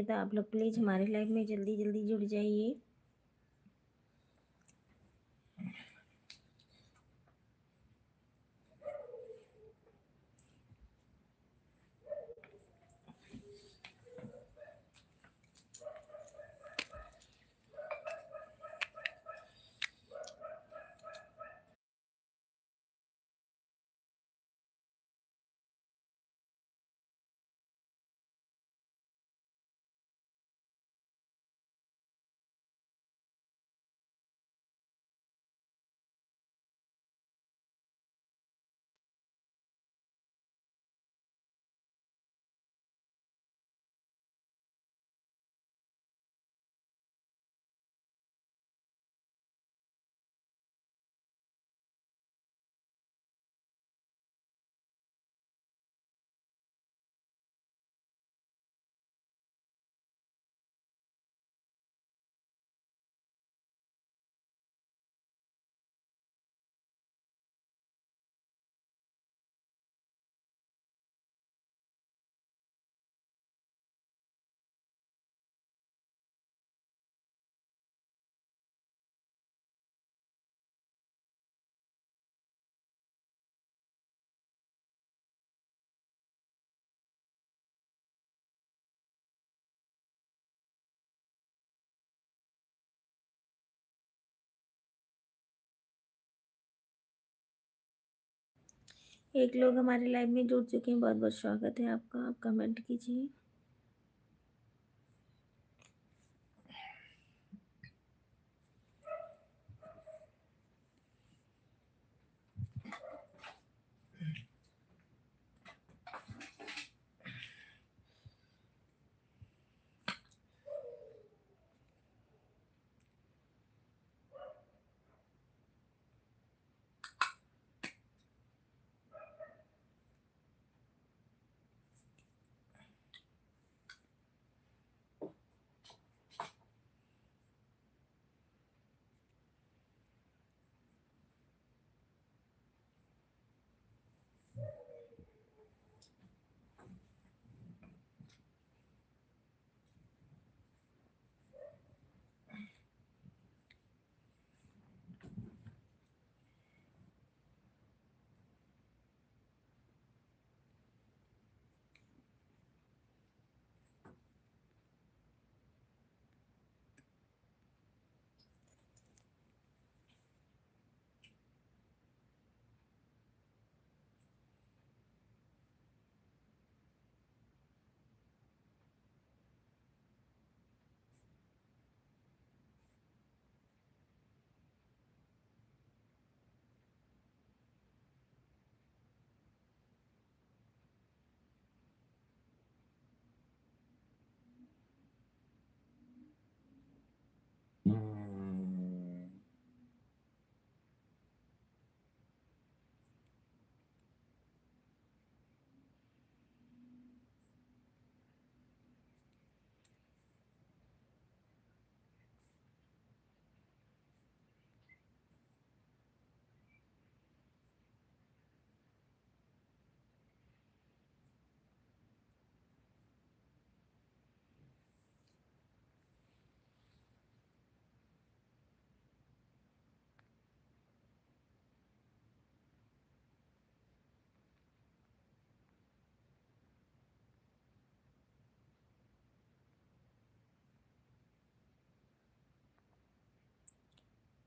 तो आप लोग प्लीज़ हमारे लाइव में जल्दी जल्दी जुड़ जाइए। एक लोग हमारे लाइव में जुड़ चुके हैं, बहुत बहुत स्वागत है आपका। आप कमेंट कीजिए।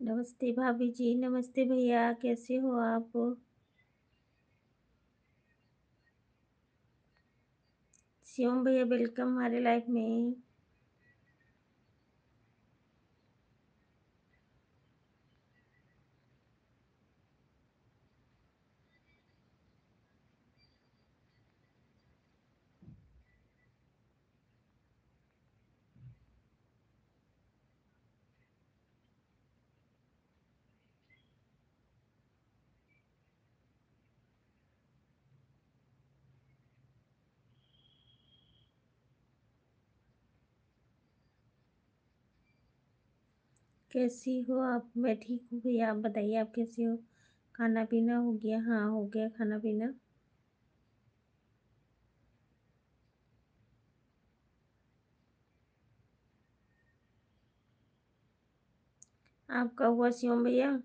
नमस्ते भाभी जी, नमस्ते भैया, कैसे हो आप? शिवम भैया वेलकम हमारे लाइफ में। कैसी हो आप? मैं ठीक हूँ भैया, आप बताइए आप कैसे हो? खाना पीना हो गया? हाँ हो गया खाना पीना। आपका हुआ शिवम भैया?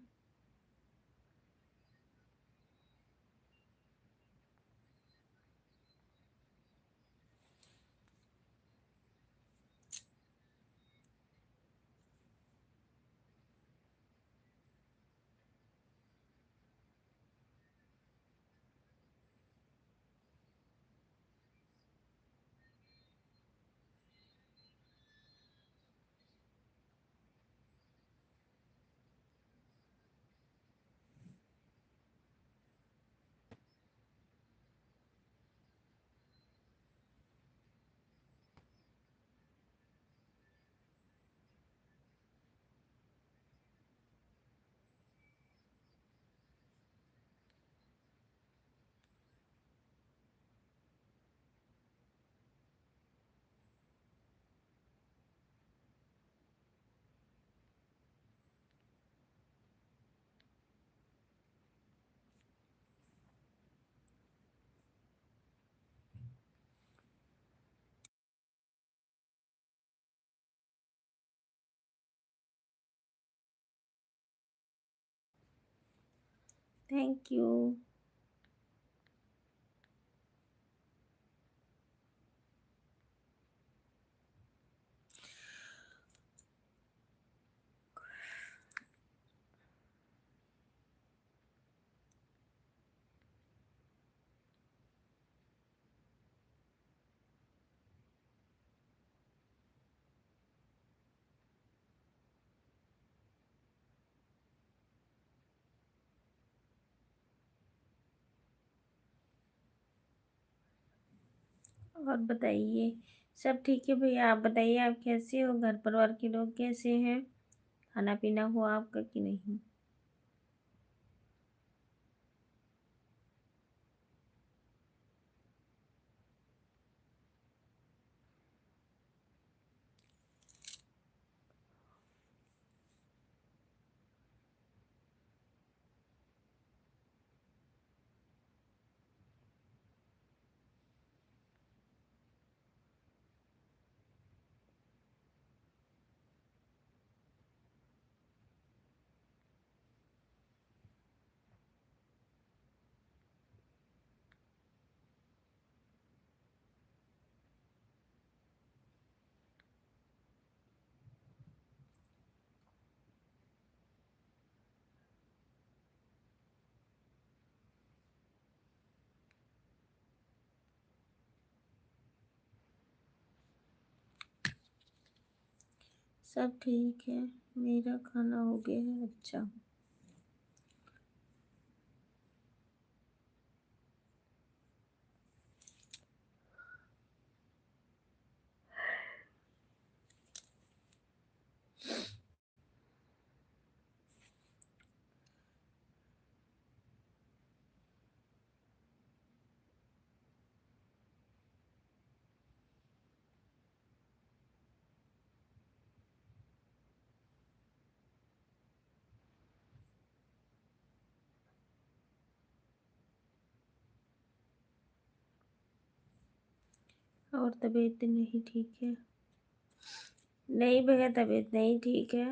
Thank you. और बताइए, सब ठीक है भैया? आप बताइए, आप कैसे हो? घर परिवार के लोग कैसे हैं? खाना पीना हुआ आपका कि नहीं? सब ठीक है। मेरा खाना हो गया है। अच्छा। और तबीयत नहीं ठीक है? नहीं भैया, तबीयत नहीं ठीक है।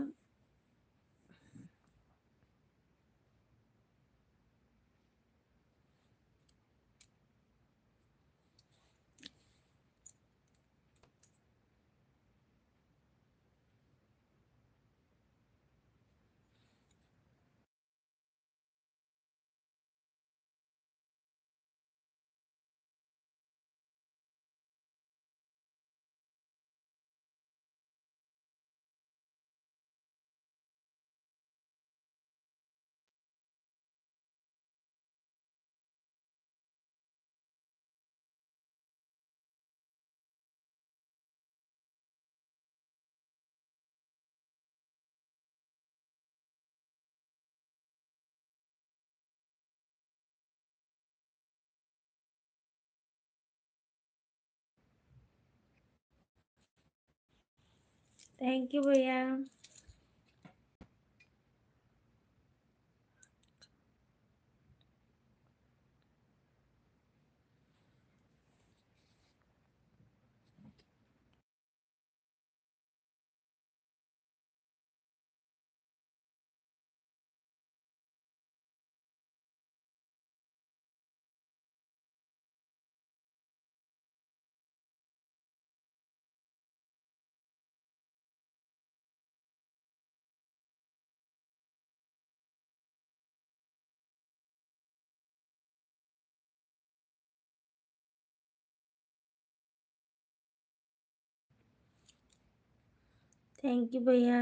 थैंक यू भैया। थैंक यू भैया।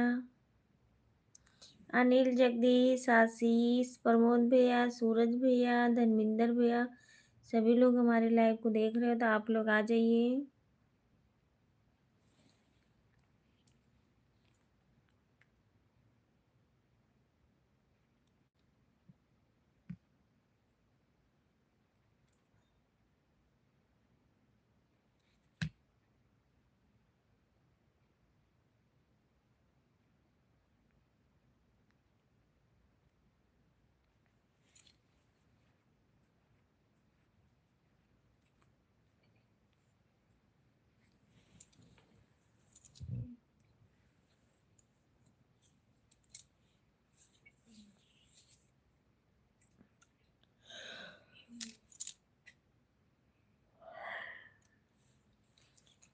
अनिल, जगदीश, आशीष, प्रमोद भैया, सूरज भैया, धर्मेंद्र भैया, सभी लोग हमारे लाइव को देख रहे हो तो आप लोग आ जाइए।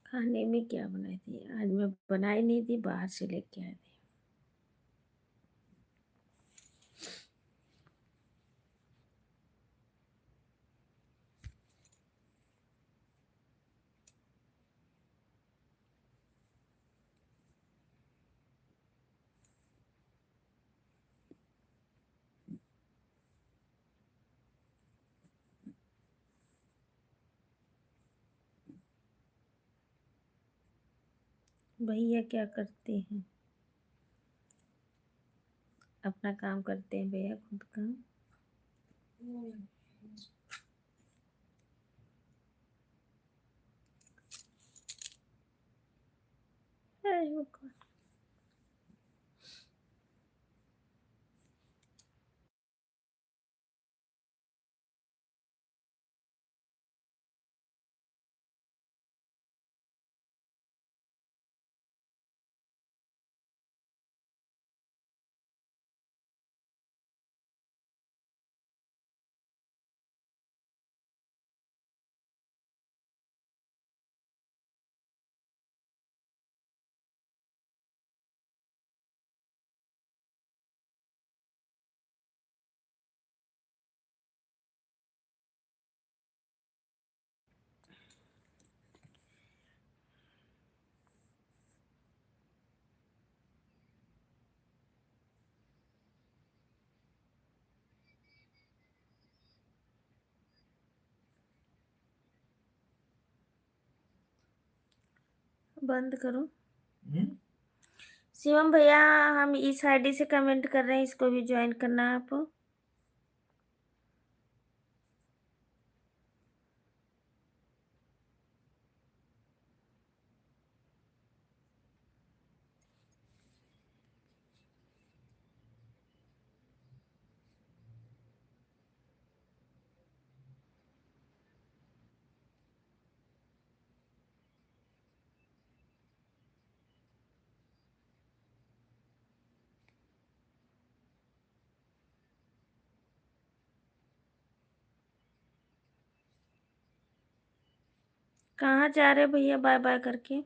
खाने में क्या बनाई थी? आज मैं बनाई नहीं थी, बाहर से लेके आए थे। भैया क्या करते हैं? अपना काम करते हैं भैया, खुद का। अरे वो बंद करो। शिवम भैया, हम इस आईडी से कमेंट कर रहे हैं, इसको भी ज्वाइन करना है आप। कहाँ जा रहे भैया बाय बाय करके?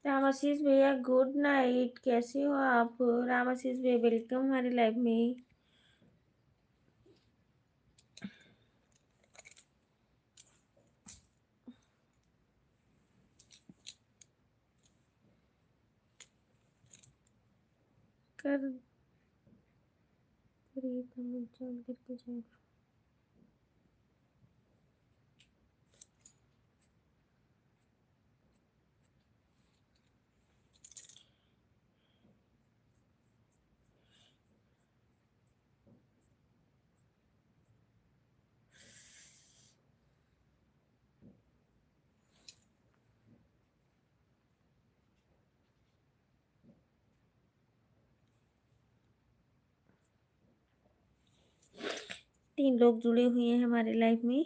राम आशीष भैया गुड नाइट, कैसे हो आप? राम आशीष भैया वेलकम हमारी लाइफ में। कर करिए कमेंट चाल करके जाए। तीन लोग जुड़े हुए हैं हमारी लाइफ में।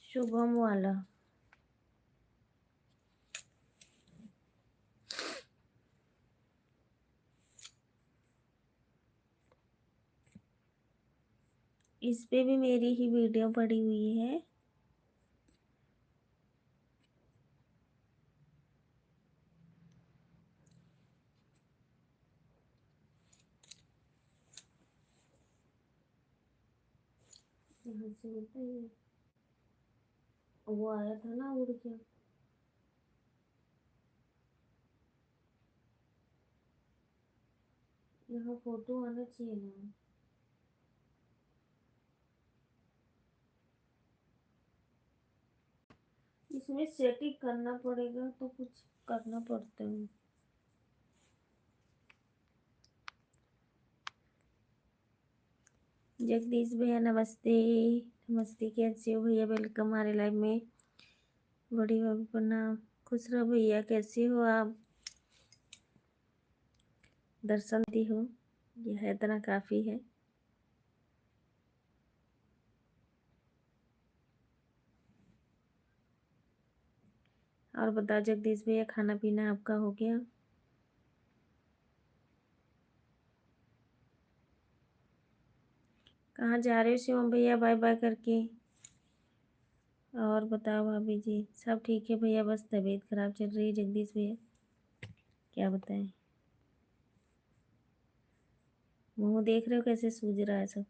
शुभम वाला इस पे भी मेरी ही वीडियो पड़ी हुई है। यहाँ से बताइए, वो आया था ना उड़ के। यहाँ फोटो आना चाहिए ना। इसमें सेटिंग करना पड़ेगा, तो कुछ करना पड़ता है। जगदीश भैया नमस्ते। नमस्ते, कैसे हो भैया? वेलकम हमारे लाइव में। बड़ी भाभी प्रणाम। खुश रहो भैया, कैसे हो आप? दर्शन दी हो, यह इतना काफी है। और बता जगदीश भैया, खाना पीना आपका हो गया? कहाँ जा रहे हो शिवम भैया बाय बाय करके? और बताओ भाभी जी, सब ठीक है भैया? बस तबीयत खराब चल रही है जगदीश भैया, क्या बताएं। मुंह देख रहे हो कैसे सूज रहा है सब।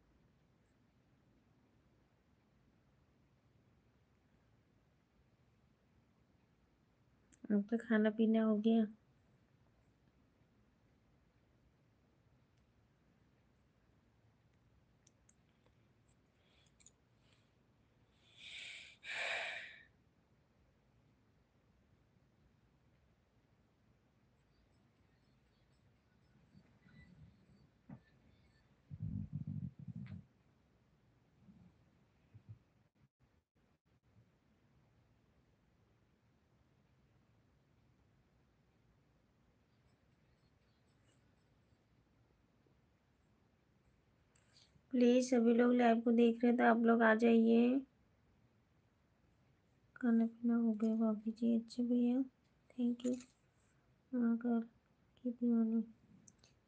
आपका खाना पीना हो गया? प्लीज सभी लोग लाइव को देख रहे हैं तो आप लोग आ जाइए। खाना पीना हो गया भाभी जी? अच्छा भैया, थैंक यू। मगर की दीवानी।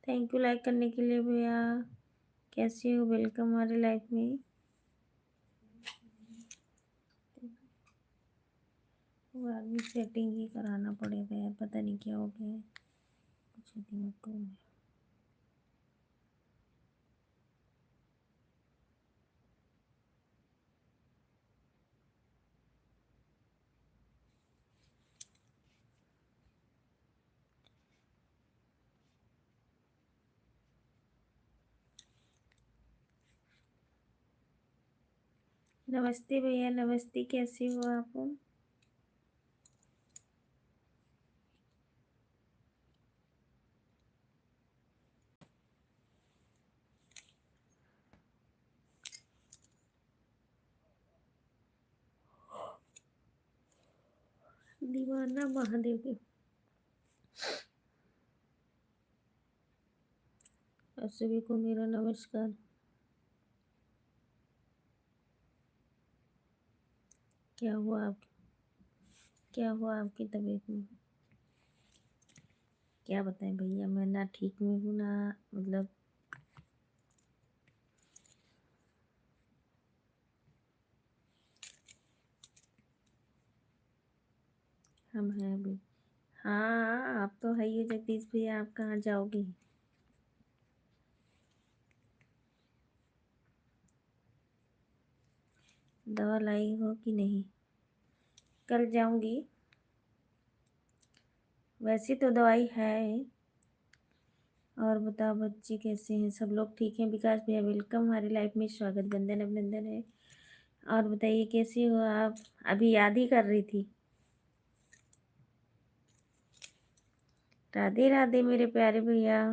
थैंक यू लाइक करने के लिए भैया। कैसे हो? वेलकम हमारे लाइफ में। वो आदमी सेटिंग ही कराना पड़ेगा यार, पता नहीं क्या हो गया है कुछ दिमाग को। नमस्ते भैया, नमस्ते। कैसे हो आप? दीवाना महादेव के। आप सभी को मेरा नमस्कार। क्या हुआ आप क्या हुआ आपकी तबीयत में? क्या बताएं भैया, मैं ना ठीक में हूँ ना, मतलब हम हैं अभी। हाँ, आप तो है ही जगदीश भैया, आप कहाँ जाओगे? दवा लाई हो कि नहीं? कल जाऊंगी। वैसे तो दवाई है। और बताओ बच्चे कैसे हैं? सब लोग ठीक हैं? विकास भैया वेलकम हमारी लाइफ में, स्वागत, वंदन अभिनंदन है। और बताइए कैसे हो आप? अभी याद ही कर रही थी। राधे राधे मेरे प्यारे भैया।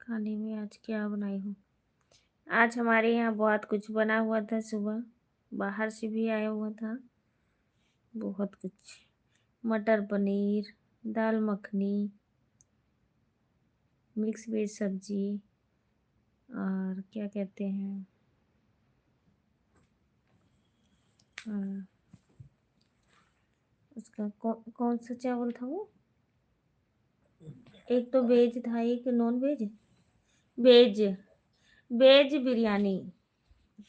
खाने में आज क्या बनाई हूँ? आज हमारे यहाँ बहुत कुछ बना हुआ था। सुबह बाहर से भी आया हुआ था बहुत कुछ। मटर पनीर, दाल मखनी, मिक्स वेज सब्जी, और क्या कहते हैं, हाँ, उसका कौन सा चावल था वो? एक तो वेज था, एक non veg. Veg veg biryani,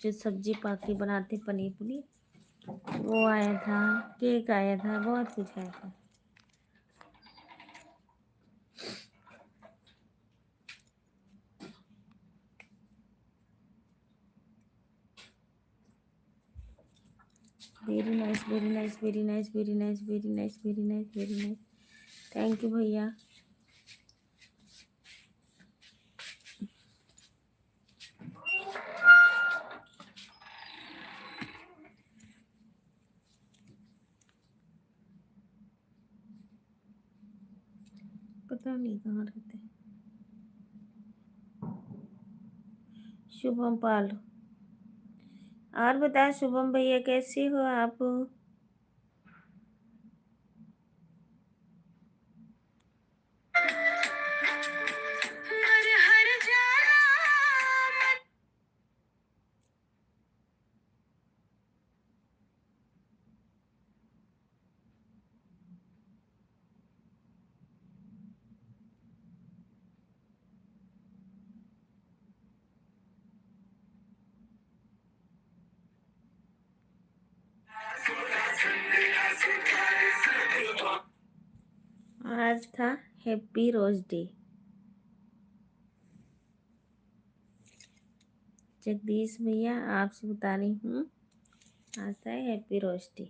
जो सब्जी पाके बनाते पनीर पनीर, वो आया था। केक आया था, बहुत कुछ आया था। Very nice, very nice, very nice, very nice, very nice, very nice, very nice. Thank you भैया। पता नहीं कहाँ रहते हैं। शुभम पाल। और बताओ शुभम भैया कैसे हो आप? आज था हैप्पी रोज डे। जगदीश भैया आपसे बता रही हूँ, आज था हैप्पी रोज डे।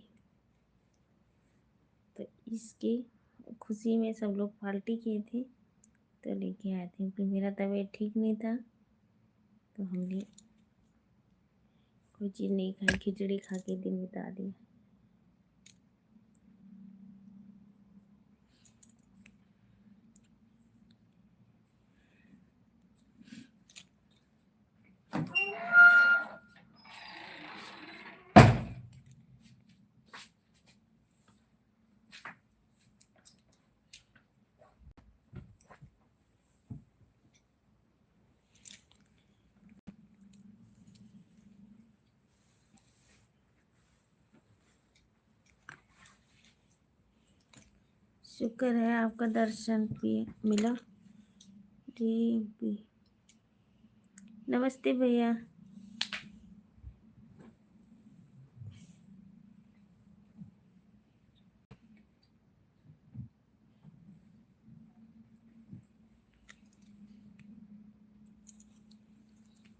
तो इसकी खुशी में सब लोग पार्टी किए थे, तो लेके आए थे। क्योंकि मेरा तबीयत ठीक नहीं था, तो हमने कोई चीज़ नहीं खाई, खिचड़ी खा के दिन बिता दिया। शुक्र है आपका दर्शन भी मिला। ठीक भी। नमस्ते भैया।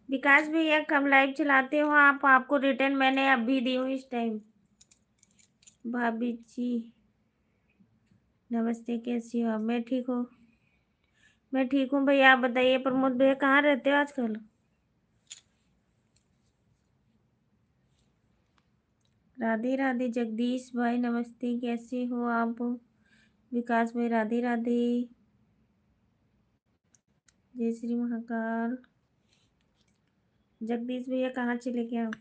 विकास भैया कब लाइव चलाते हो आप? आपको रिटर्न मैंने अभी दी हूँ इस टाइम। भाभी जी नमस्ते, कैसी हो आप? मैं ठीक हूँ। मैं ठीक हूँ भैया, आप बताइए। प्रमोद भैया कहाँ रहते हो आजकल? राधे राधे। जगदीश भाई नमस्ते, कैसे हो आप? विकास भाई राधे राधे। जय श्री महाकाल। जगदीश भैया कहाँ चले गए आप?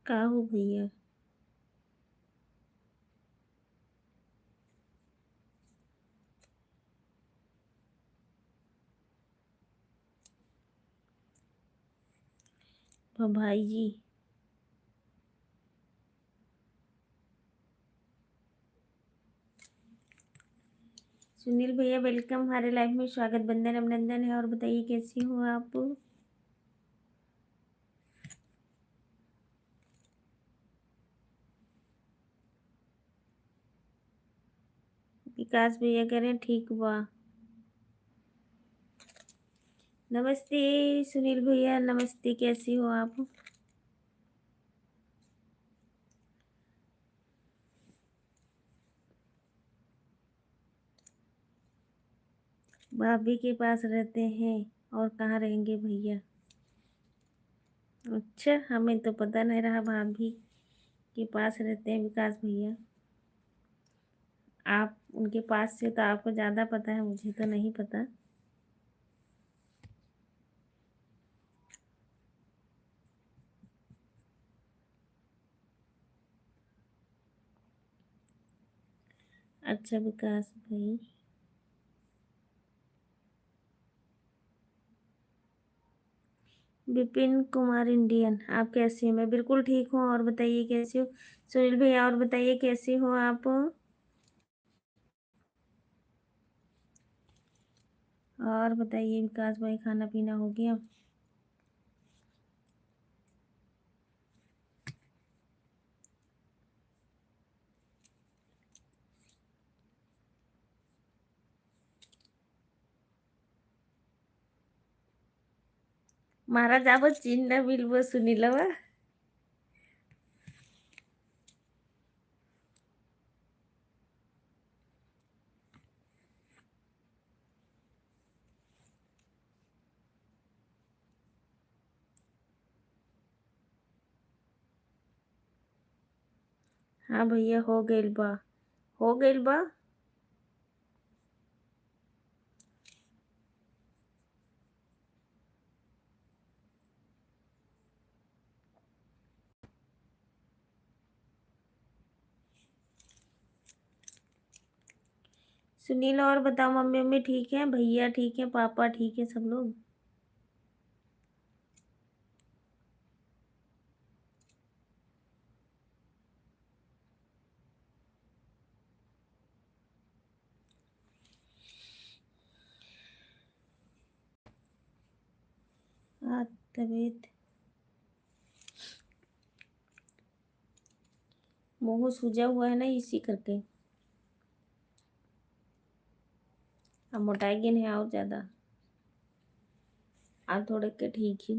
कहाँ हो भैया? भाई जी सुनील भैया वेलकम, हमारे लाइफ में स्वागत, बंदन अभिनंदन है। और बताइए कैसी हो आप? विकास भैया कह रहे हैं ठीक हुआ। नमस्ते सुनील भैया, नमस्ते, कैसी हो आप? भाभी के पास रहते हैं। और कहाँ रहेंगे भैया? अच्छा, हमें तो पता नहीं रहा भाभी के पास रहते हैं विकास भैया। आप उनके पास से तो आपको ज़्यादा पता है, मुझे तो नहीं पता। अच्छा विकास भाई। विपिन कुमार इंडियन, आप कैसे हैं? मैं बिल्कुल ठीक हूँ। और बताइए कैसे हो सुनील भैया? और बताइए कैसे हो आप? और बताइए विकास भाई, खाना पीना हो गया? महाराज आप चिन्ह बिल्व सुनीलवा। हाँ भैया हो गइल बा। हो गइल बा। सुनील और बताओ, मम्मी मम्मी ठीक है? भैया ठीक है? पापा ठीक है? सब लोग? हाँ, तबीयत मुंह सूजा हुआ है ना, इसी करके। अब मोटाएगी नहीं और ज़्यादा। आप थोड़े के ठीक ही।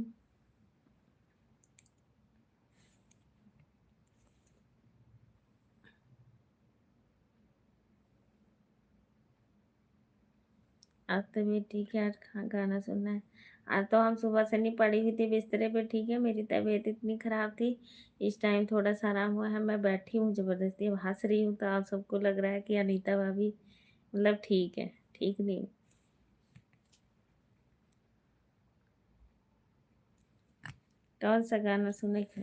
आज तबीयत ठीक है। आज गाना सुनना है। आज तो हम सुबह से नहीं पड़ी हुई थी बिस्तरे पे, ठीक है। मेरी तबीयत इतनी ख़राब थी। इस टाइम थोड़ा सा आराम हुआ है। मैं बैठी हूँ ज़बरदस्ती, अब हंस रही हूँ तो आप सबको लग रहा है कि अनीता भाभी मतलब ठीक है। ठीक नहीं हूँ। कौन सा गाना सुने का?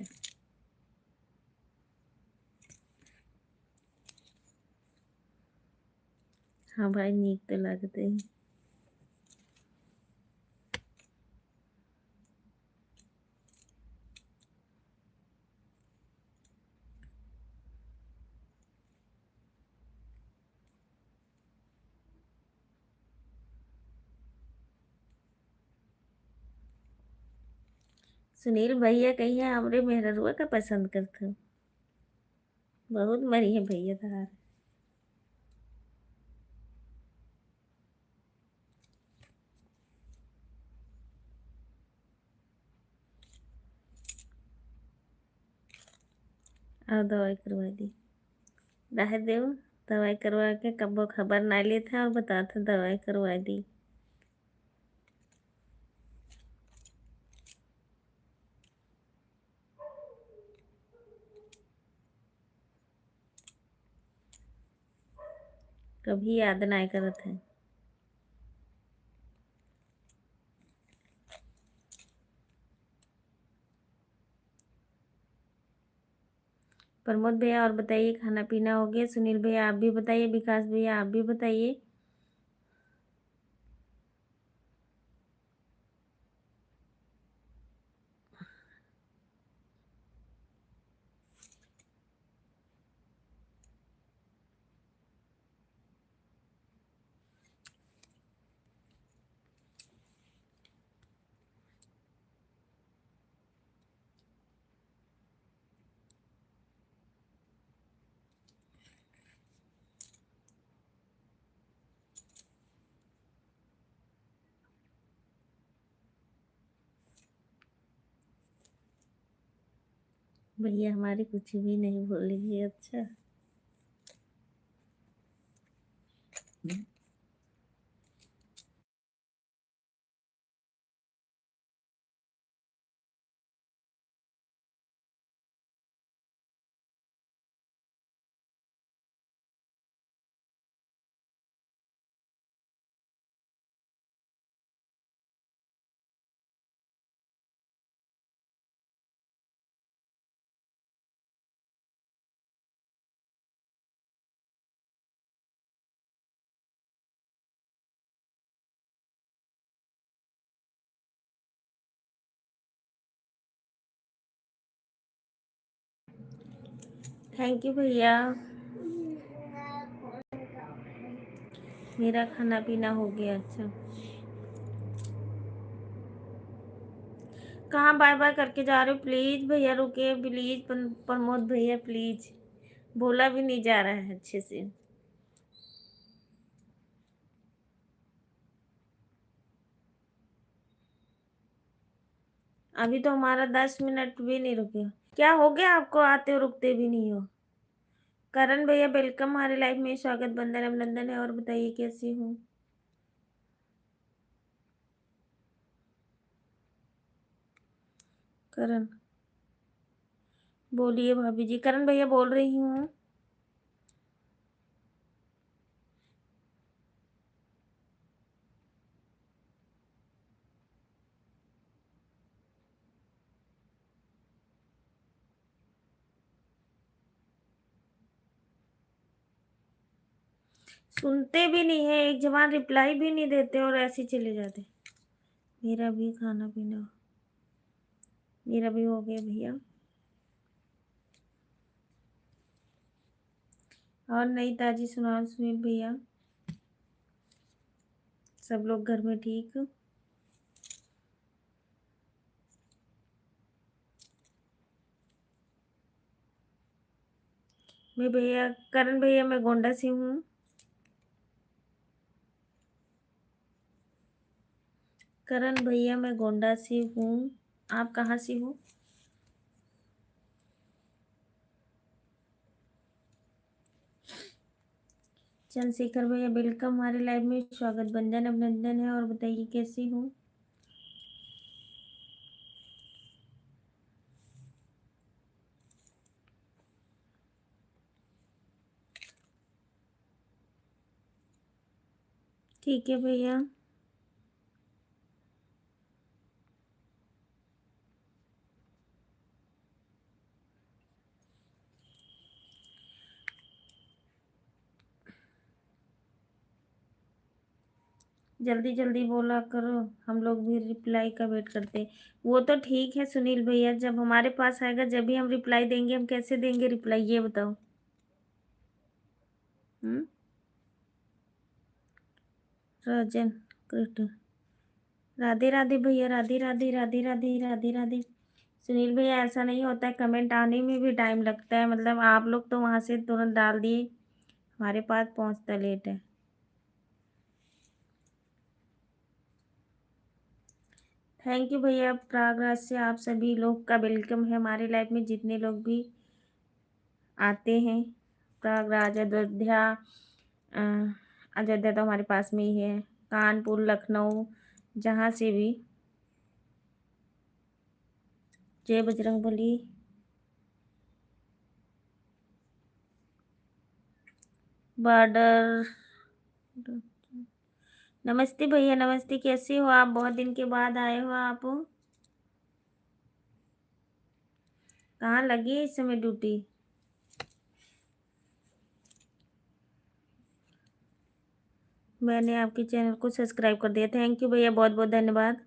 हाँ भाई, नीक तो लगते हैं। सुनील भैया कहिए हमरे मेहररुआ का पसंद करते। बहुत मरी है भैया तार। और दवाई करवा दी। रह दे। दवाई करवा के कब वो खबर ना लेते और बताते दवाई करवा दी। कभी याद ना करत है। प्रमोद भैया और बताइए, खाना पीना हो गया? सुनील भैया आप भी बताइए, विकास भैया आप भी बताइए। भैया हमारी कुछ भी नहीं बोलेगी। अच्छा। थैंक यू भैया। मेरा खाना पीना हो गया। अच्छा। कहाँ बाय बाय करके जा रहे हो? प्लीज भैया रुके, प्लीज प्रमोद भैया प्लीज। बोला भी नहीं जा रहा है अच्छे से। अभी तो हमारा 10 मिनट भी नहीं रुके। क्या हो गया आपको? आते हो रुकते भी नहीं हो। करण भैया वेलकम हमारे लाइफ में, स्वागत, बंदन अभिनंदन है। और बताइए कैसी हूँ? करण बोलिए भाभी जी। करण भैया बोल रही हूँ। सुनते भी नहीं है, एक जवान रिप्लाई भी नहीं देते और ऐसे ही चले जाते। मेरा भी खाना पीना, मेरा भी हो गया भैया। और नई ताजी सुनाओ सुनील भैया। सब लोग घर में ठीक? मैं भैया, करण भैया मैं गोंडा से हूँ। करण भैया मैं गोंडा से हूँ। आप कहाँ से हो? चंद्रशेखर भैया वेलकम हमारे लाइव में, स्वागत, बंधन अभिनंदन है। और बताइए कैसी हूँ? ठीक है भैया। जल्दी जल्दी बोला करो, हम लोग भी रिप्लाई का वेट करते हैं। वो तो ठीक है सुनील भैया, जब हमारे पास आएगा जब भी हम रिप्लाई देंगे। हम कैसे देंगे रिप्लाई ये बताओ। हम्म। राजन कृष्ण, राधे राधे भैया, राधे राधे राधे राधे राधे राधे। सुनील भैया ऐसा नहीं होता है, कमेंट आने में भी टाइम लगता है। मतलब आप लोग तो वहां से तुरंत डाल दिए, हमारे पास पहुंचता लेट है। थैंक यू भैया, प्रयागराज से आप सभी लोग का वेलकम है हमारे लाइफ में, जितने लोग भी आते हैं। प्रयागराज, अयोध्या, अ, अयोध्या तो हमारे पास में ही है, कानपुर, लखनऊ, जहाँ से भी। जय बजरंगबली। बॉर्डर। नमस्ते भैया, नमस्ते, कैसे हो आप? बहुत दिन के बाद आए हो आप। कहाँ लगी है इस समय ड्यूटी? मैंने आपके चैनल को सब्सक्राइब कर दिया, थैंक यू भैया, बहुत बहुत धन्यवाद।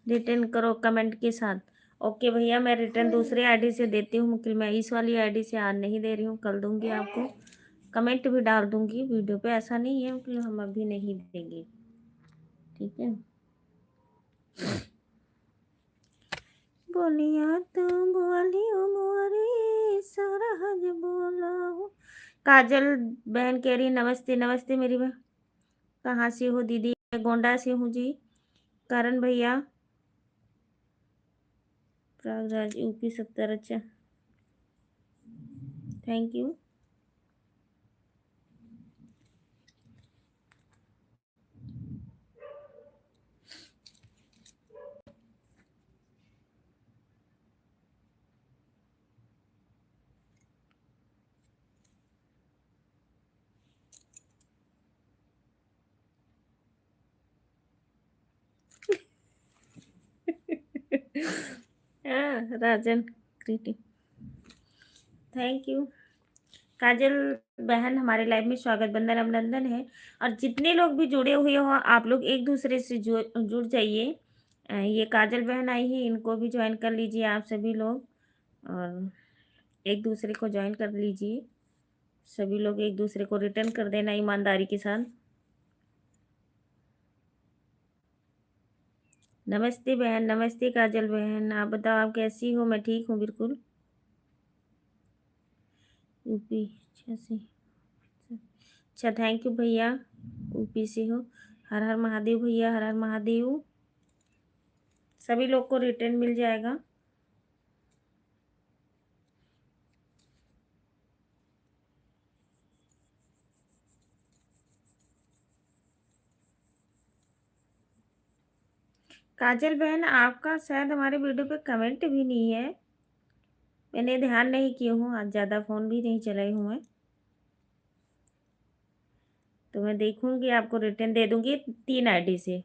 रिटर्न करो कमेंट के साथ। ओके भैया, मैं रिटर्न दूसरे आईडी से देती हूँ, क्योंकि मैं इस वाली आईडी से आज नहीं दे रही हूँ, कल दूंगी आपको। कमेंट भी डाल दूंगी वीडियो पे, ऐसा नहीं है कि हम अभी नहीं देंगे, ठीक है। बोलिया तू बोलियो मोरे सरहज बोला हो। काजल बहन कह रही नमस्ते, नमस्ते मेरी बहन। कहाँ से हो दीदी? मैं गोंडा से हूँ जी। करण भैया, प्रयागराज यूपी 70, अच्छा, थैंक यू। हाँ राजन, ग्रीटिंग, थैंक यू। काजल बहन, हमारे लाइव में स्वागत, बंदन अभिनंदन है। और जितने लोग भी जुड़े हुए हो आप लोग एक दूसरे से जुड़ जाइए। ये काजल बहन आई है, इनको भी ज्वाइन कर लीजिए आप सभी लोग, और एक दूसरे को ज्वाइन कर लीजिए। सभी लोग एक दूसरे को रिटर्न कर देना ईमानदारी के साथ। नमस्ते बहन, नमस्ते काजल बहन, आप बताओ आप कैसी हो? मैं ठीक हूँ बिल्कुल। यूपी, अच्छा से, अच्छा, थैंक यू भैया, यूपी से हो। हर हर महादेव भैया, हर हर महादेव। सभी लोग को रिटर्न मिल जाएगा। काजल बहन, आपका शायद हमारे वीडियो पे कमेंट भी नहीं है। मैंने ध्यान नहीं किया हूँ, आज ज़्यादा फ़ोन भी नहीं चलाई हूँ मैं, तो मैं देखूंगी, आपको रिटर्न दे दूंगी 3 आईडी से।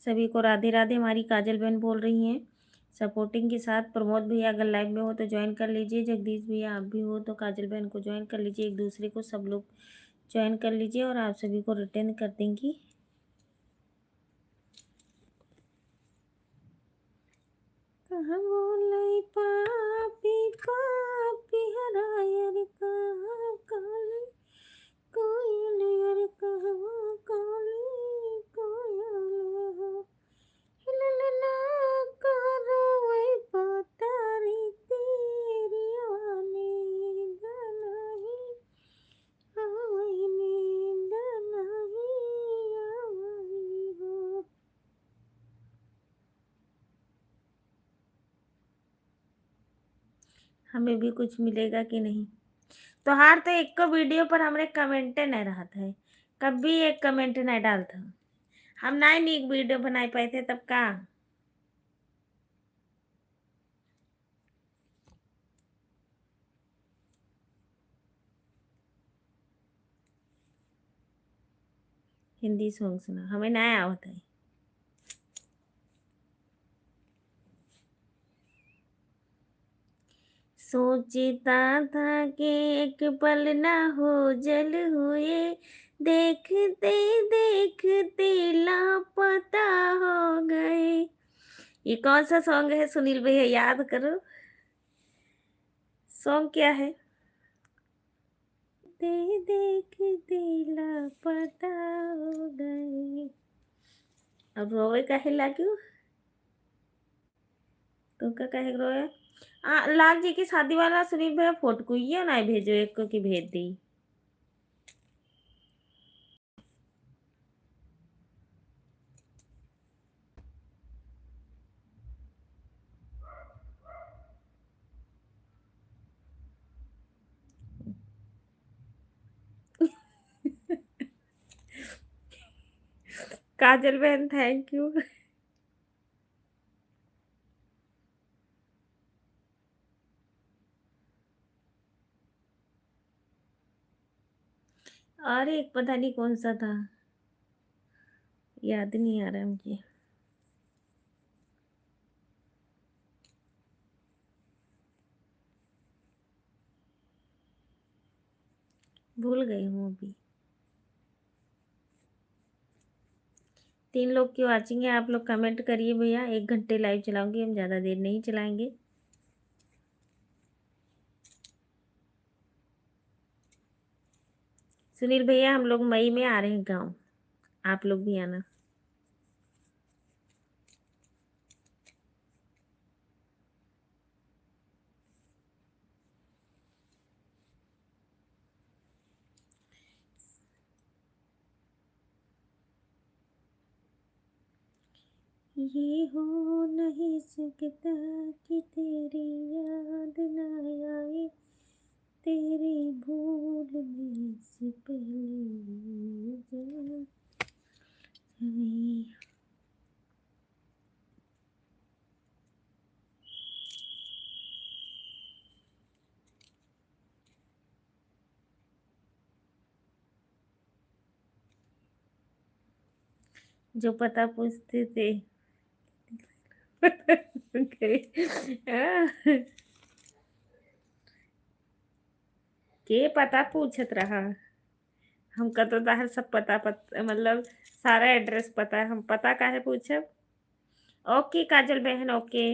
सभी को राधे राधे, हमारी काजल बहन बोल रही हैं सपोर्टिंग के साथ। प्रमोद भैया अगर लाइव में हो तो ज्वाइन कर लीजिए, जगदीश भैया आप भी हो तो काजल बहन को ज्वाइन कर लीजिए, एक दूसरे को सब लोग ज्वाइन कर लीजिए, और आप सभी को रिटर्न कर देंगी। कहाँ बोले पापी पापी हरायर, कहाँ काली कोयल यार, कहाँ काली कोयल। हिलना करो वही पतारी तेरी नींद नहीं आवई, नींद नहीं आवई हो। हमें भी कुछ मिलेगा कि नहीं? तो हार तो एक को वीडियो पर हमने कमेंट नहीं रहा था, कभी एक कमेंट नहीं डालता। हम ना ही एक वीडियो बनाए पाए थे तब का। हिंदी सॉन्ग सुना हमें नया होता है। सोचता था कि एक पल ना हो जल हुए, देखते देखते लापता हो गए। ये कौन सा सॉन्ग है सुनील भैया, याद करो। सॉन्ग क्या है? ते देखते लापता हो गए। अब रोए काहे लागू? तुमका काहे रोए? लाल जी की शादी वाला सुनील भैया फोटो को ये ना भेजो, एक को की भेज दी। काजल बहन थैंक यू। और एक पता नहीं कौन सा था, याद नहीं आ रहा मुझे। भूल गई हूँ अभी। 3 लोग की वाचिंग है, आप लोग कमेंट करिए भैया। 1 घंटे लाइव चलाऊंगी, हम ज़्यादा देर नहीं चलाएंगे। सुनील भैया हम लोग मई में आ रहे हैं गाँव, आप लोग भी आना। ये हो नहीं सकता कि तेरी याद ना आए, तेरी भूलने से पहले जान जाए। जो पता पूछते थे के पता पूछत रहा। हमका तो ताहर सब मतलब सारा एड्रेस पता है, हम पता काहे पूछब। ओके काजल बहन, ओके।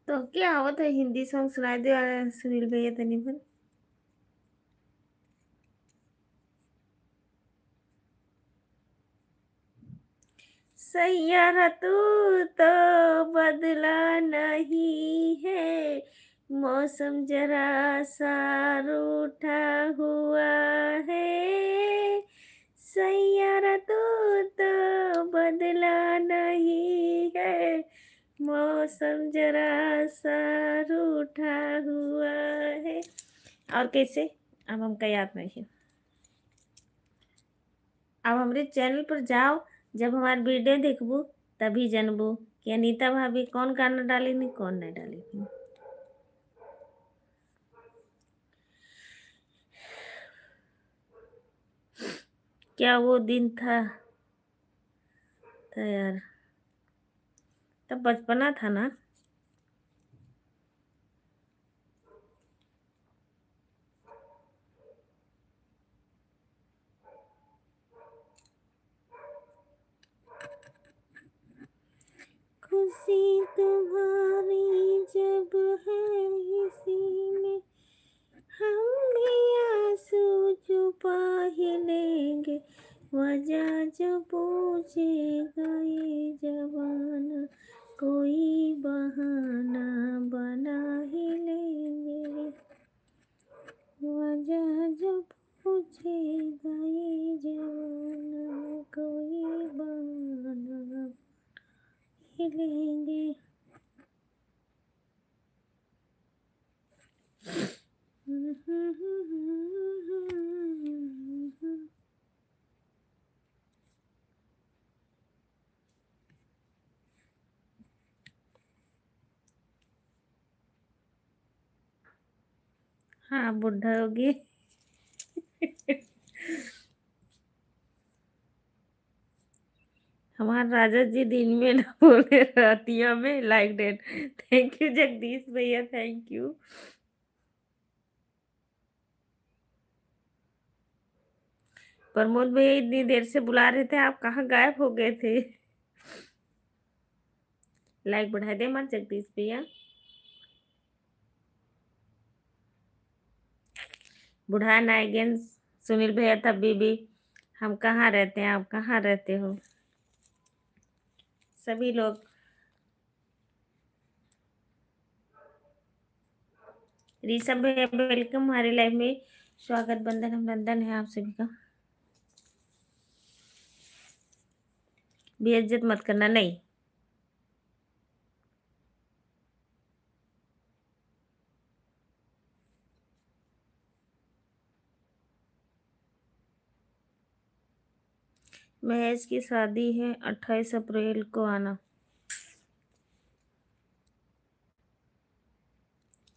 तो क्या आवत है, हिंदी सॉन्ग सुनाई दे सुनील भैया तनी भर। सैयारा तू तो बदला नहीं है, मौसम जरा सा रूठा हुआ है। सैयारा तू तो बदला नहीं है, मौसम जरा सा रूठा हुआ है। और कैसे? अब हमका याद नहीं है। अब हमरे चैनल पर जाओ, जब हमार वीडियो देखबू तभी जानबू कि अनीता भाभी कौन गाना डाली नहीं, कौन नहीं डाली। क्या वो दिन था यार, तब बचपना था ना। खुशी तुम्हारी जब है इसी में, हम भी आंसू छुपा ही लेंगे। वजह जो पूछेगा ये जमाना, कोई बहाना बना ही लेंगे। वजह जो पूछेगा ये जमाना, कोई बहाना। मिलेंगे। हाँ बुढ़ा होगी। हमारे राजा जी दिन में ना बोले, रातियों में like date. Thank you Jagdish भैया, थैंक यू। प्रमोद भैया इतनी देर से बुला रहे थे, आप कहाँ गायब हो गए थे? लाइक बढ़ा दे मत जगदीश भैया। बुढ़ा नायगन सुनील भैया, तभी भी हम कहाँ रहते हैं, आप कहाँ रहते हो? सभी लोग ऋषभ भैया वेलकम हमारी लाइफ में, स्वागत बंदन अभिनंदन है आप सभी का। बेइज्जत मत करना, नहीं। महेश की शादी है 28 अप्रैल को, आना।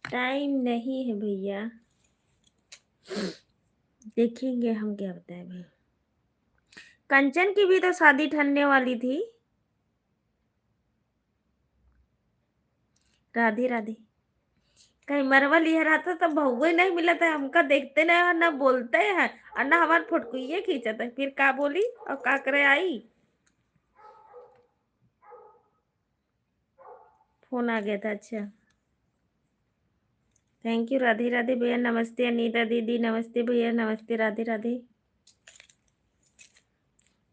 टाइम नहीं है भैया, देखेंगे हम, क्या बताएं भाई। कंचन की भी तो शादी ठनने वाली थी। राधे राधे। कहीं मरवा लिया रहा था तो बहु ही नहीं मिला था, हमका देखते नहीं और ना बोलते हैं और ना हमारे फोटकुइये खींचा था। फिर का बोली और का करे आई, फोन आ गया था। अच्छा, थैंक यू राधे राधे भैया, नमस्ते अनीता दीदी, नमस्ते भैया, नमस्ते, Radhe Radhe.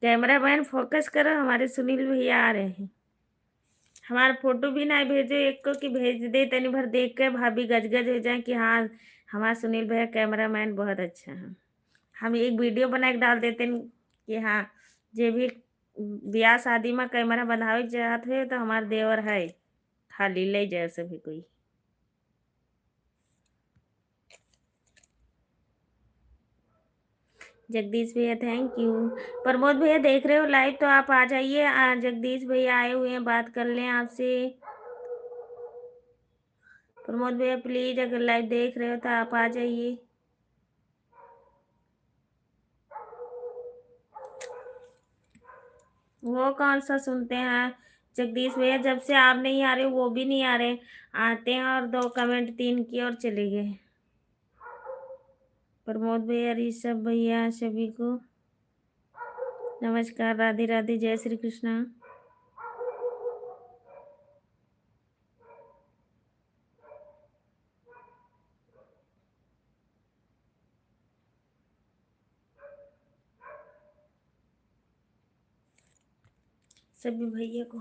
Camera man focus करो, हमारे सुनील भैया आ रहे हैं। हमारा फोटो भी ना भेजो एक को, कि भेज दे तनी भर देख के भाभी गजगज हो जाए कि हाँ हमारा सुनील भैया कैमरा मैन बहुत अच्छा है। हम एक वीडियो बना के डाल देते हैं कि हाँ, जे भी ब्याह शादी में कैमरा बनावे चाहत है तो हमारे देवर है, खाली ले जाए सभी कोई। जगदीश भैया थैंक यू। प्रमोद भैया देख रहे हो लाइव तो आप आ जाइए। जगदीश भैया आए हुए हैं, बात कर लें आपसे। प्रमोद भैया प्लीज, अगर लाइव देख रहे हो तो आप आ जाइए। वो कौन सा सुनते हैं जगदीश भैया, जब से आप नहीं आ रहे वो भी नहीं आ रहे। आते हैं और 2 कमेंट 3 किए और चले गए। प्रमोद भैया, ऋषभ भैया, सभी को नमस्कार, राधे राधे, जय श्री कृष्णा। सभी भैया को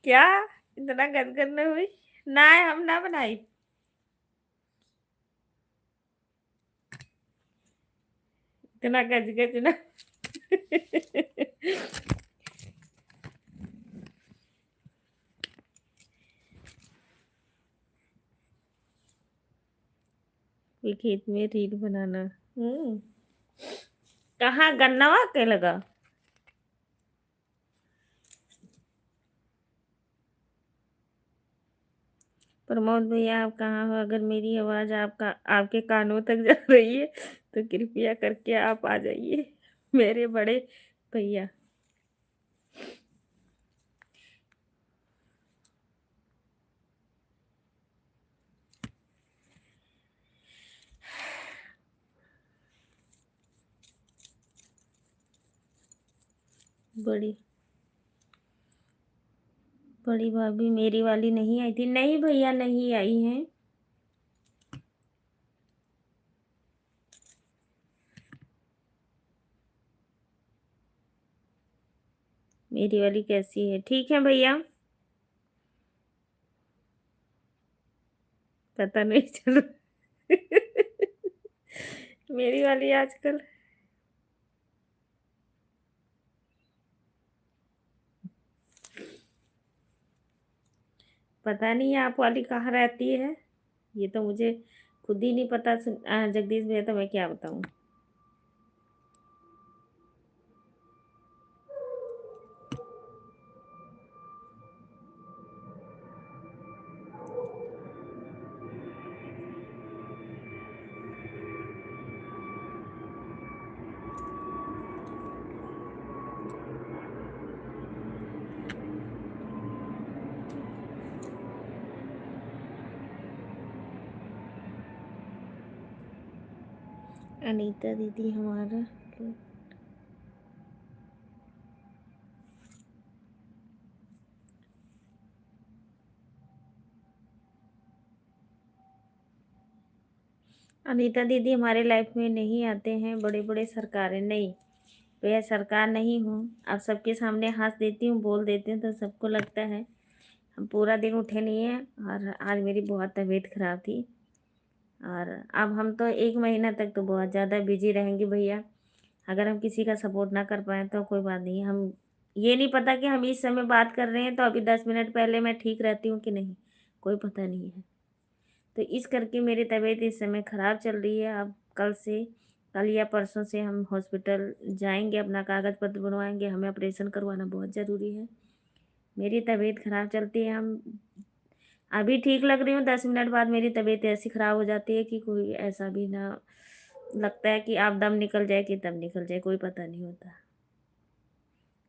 क्या इतना गदगद में हुई? ना हम ना बनाई, इतना गजगज ना। कोई खेत में रील बनाना। कहाँ गन्नवा के लगा? प्रमोद भैया आप कहाँ हो? अगर मेरी आवाज आपका आपके कानों तक जा रही है तो कृपया करके आप आ जाइए मेरे बड़े भैया। बड़ी बड़ी भाभी मेरी वाली नहीं आई थी? नहीं भैया, नहीं आई हैं। मेरी वाली कैसी है? ठीक है भैया। पता नहीं चल मेरी वाली आजकल पता नहीं आप वाली कहाँ रहती है। ये तो मुझे खुद ही नहीं पता। जगदीश भैया, तो मैं क्या बताऊं। अनीता दीदी हमारा अनीता दीदी हमारे लाइफ में नहीं आते हैं। बड़े बड़े सरकारें नहीं, भैया सरकार नहीं हूँ। आप सबके सामने हंस देती हूँ, बोल देती हूँ, तो सबको लगता है हम पूरा दिन उठे नहीं हैं। और आज मेरी बहुत तबीयत खराब थी। और अब हम तो 1 महीना तक तो बहुत ज़्यादा बिजी रहेंगे भैया। अगर हम किसी का सपोर्ट ना कर पाए तो कोई बात नहीं। हम ये नहीं पता कि हम इस समय बात कर रहे हैं तो अभी 10 मिनट पहले मैं ठीक रहती हूँ कि नहीं, कोई पता नहीं है। तो इस करके मेरी तबीयत इस समय ख़राब चल रही है। अब कल या परसों से हम हॉस्पिटल जाएंगे, अपना कागज़ पत्र बनवाएंगे। हमें ऑपरेशन करवाना बहुत ज़रूरी है। मेरी तबीयत ख़राब चलती है। हम अभी ठीक लग रही हूँ, 10 मिनट बाद मेरी तबीयत ऐसी ख़राब हो जाती है कि कोई ऐसा भी ना लगता है कि आप दम निकल जाए कि दम निकल जाए, कोई पता नहीं होता।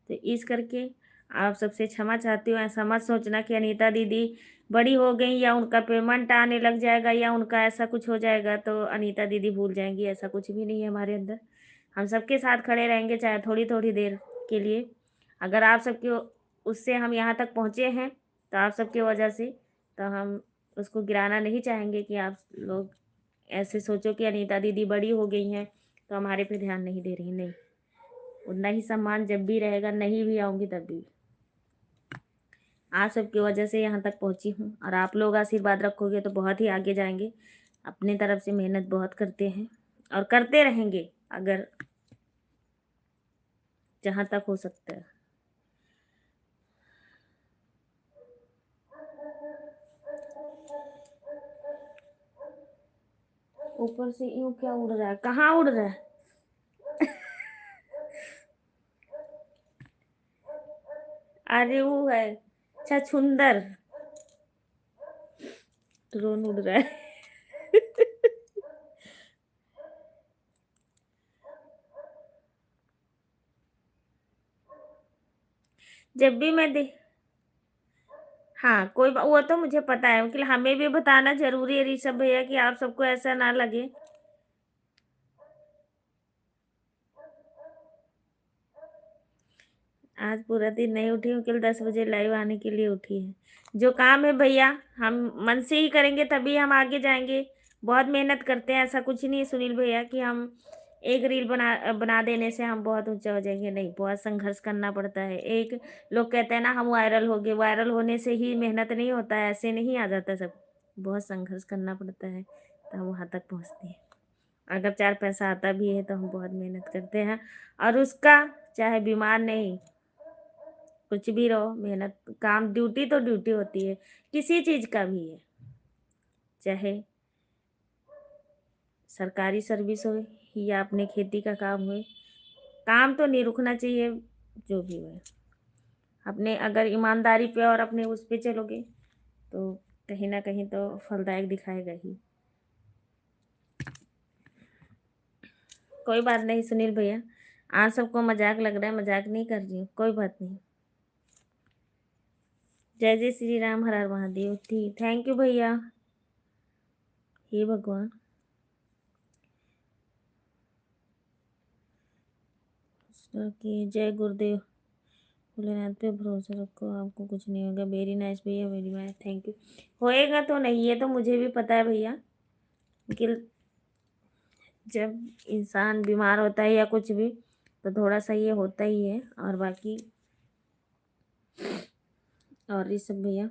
तो इस करके आप सबसे क्षमा चाहती हूँ। ऐसा मत सोचना कि अनीता दीदी बड़ी हो गई या उनका पेमेंट आने लग जाएगा या उनका ऐसा कुछ हो जाएगा तो अनीता दीदी भूल जाएंगी। ऐसा कुछ भी नहीं है हमारे अंदर। हम सबके साथ खड़े रहेंगे, चाहे थोड़ी थोड़ी देर के लिए। अगर आप सबके उससे हम यहाँ तक पहुँचे हैं तो आप सबकी वजह से, तो हम उसको गिराना नहीं चाहेंगे कि आप लोग ऐसे सोचो कि अनीता दीदी बड़ी हो गई हैं तो हमारे पे ध्यान नहीं दे रही। नहीं, उतना ही सम्मान जब भी रहेगा, नहीं भी आऊँगी तब भी। आप सबकी वजह से यहाँ तक पहुँची हूँ और आप लोग आशीर्वाद रखोगे तो बहुत ही आगे जाएंगे। अपनी तरफ से मेहनत बहुत करते हैं और करते रहेंगे, अगर जहाँ तक हो सकता है। ऊपर से यूं क्या उड़ रहा है? कहाँ उड़ रहा है? अरे वो है छछुंदर, ड्रोन उड़ रहा है। जब भी मैं दे हाँ, वो तो मुझे पता है कि हमें भी बताना जरूरी है ऋषभ भैया, कि आप सबको ऐसा ना लगे। आज पूरा दिन नहीं उठी हूँ, कल 10 बजे लाइव आने के लिए उठी है। जो काम है भैया हम मन से ही करेंगे तभी हम आगे जाएंगे। बहुत मेहनत करते हैं, ऐसा कुछ नहीं है सुनील भैया कि हम एक रील बना बना देने से हम बहुत ऊंचा हो जाएंगे। नहीं, बहुत संघर्ष करना पड़ता है। एक लोग कहते हैं ना हम वायरल हो गए, वायरल होने से ही मेहनत नहीं होता है, ऐसे नहीं आ जाता सब। बहुत संघर्ष करना पड़ता है तो हम वहाँ तक पहुँचते हैं। अगर 4 पैसा आता भी है तो हम बहुत मेहनत करते हैं। और उसका चाहे बीमार नहीं, कुछ भी रहो, मेहनत काम ड्यूटी तो ड्यूटी होती है, किसी चीज़ का भी है। चाहे सरकारी सर्विस हो या अपने खेती का काम हो, काम तो नहीं रुकना चाहिए। जो भी हो, अपने अगर ईमानदारी पे और अपने उस पे चलोगे तो कहीं ना कहीं तो फलदायक दिखाएगा ही। कोई बात नहीं सुनील भैया, आज सबको मजाक लग रहा है, मजाक नहीं कर रही हूँ, कोई बात नहीं। जय जय श्री राम, हर हर महादेव। ठीक, थैंक यू भैया। हे भगवान। कि जय गुरुदेव, भोलेनाथ पे भरोसा रखो, आपको कुछ नहीं होगा। वेरी नाइस भैया, वेरी नाइस, थैंक यू। होएगा तो नहीं, ये तो मुझे भी पता है भैया कि जब इंसान बीमार होता है या कुछ भी तो थोड़ा सा ये होता ही है। और बाकी और ऋषभ भैया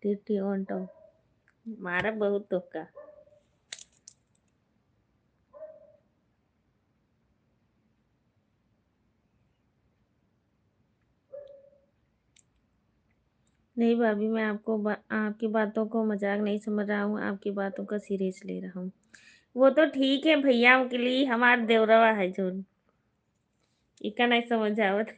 टीटी ऑन टॉप मारा बहुत तुक्का। नहीं भाभी, मैं आपकी बातों को मजाक नहीं समझ रहा हूँ, आपकी बातों का सीरियस ले रहा हूँ। वो तो ठीक है भैया के लिए हमार देवरवा है जो इका नहीं समझ आवत।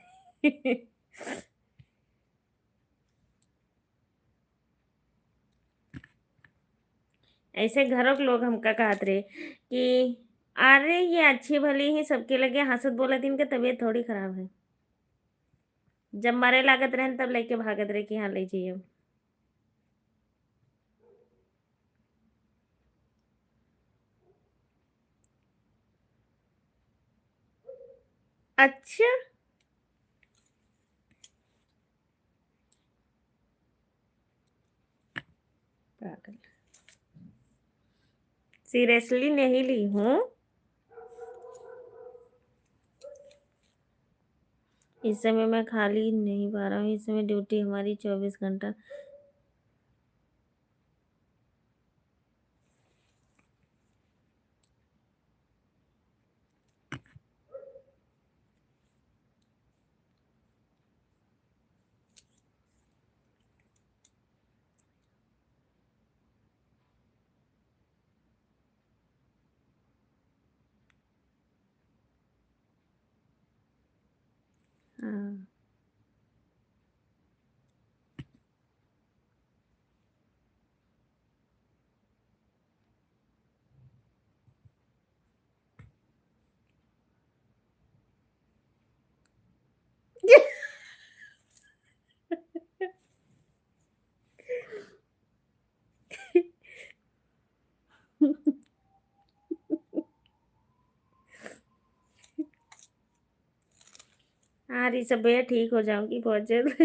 ऐसे घरों के लोग हमका कहत रहे कि अरे ये अच्छी भली ही सबके लगे हंसत बोलत, इनका तबीयत थोड़ी खराब है। जब मरे लागत रहे तब लेके भागत रहे कि हाँ ले जाइए। अच्छा, पागल। सीरियसली नहीं ली हूँ। इस समय मैं खाली नहीं पा रहा हूँ, इस समय ड्यूटी हमारी 24 घंटा। हाँ। हाँ ऋषभ भैया, ठीक हो जाऊंगी बहुत जल्द।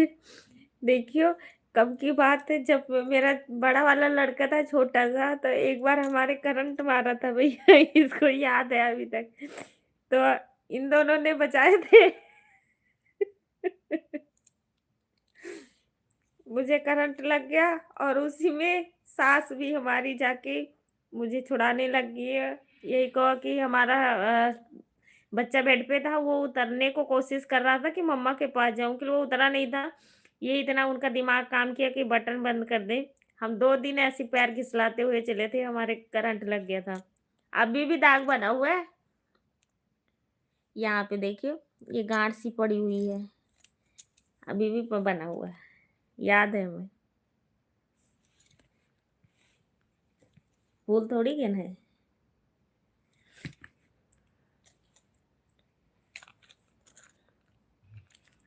देखियो, कब की बात है जब मेरा बड़ा वाला लड़का था छोटा सा, तो एक बार हमारे करंट मारा था भैया। इसको याद है अभी तक। तो इन दोनों ने बचाए थे। मुझे करंट लग गया और उसी में सास भी हमारी जाके मुझे छुड़ाने लग गई है। यही कहो कि हमारा बच्चा बेड पे था, वो उतरने को कोशिश कर रहा था कि मम्मा के पास जाऊं, कि वो उतरा नहीं था। ये इतना उनका दिमाग काम किया कि बटन बंद कर दे। हम 2 दिन ऐसे पैर घिसलाते हुए चले थे, हमारे करंट लग गया था। अभी भी दाग बना हुआ है। यहाँ पे देखियो, ये गांठ सी पड़ी हुई है, अभी भी बना हुआ है। याद है हमें। भूल थोड़ी गए है।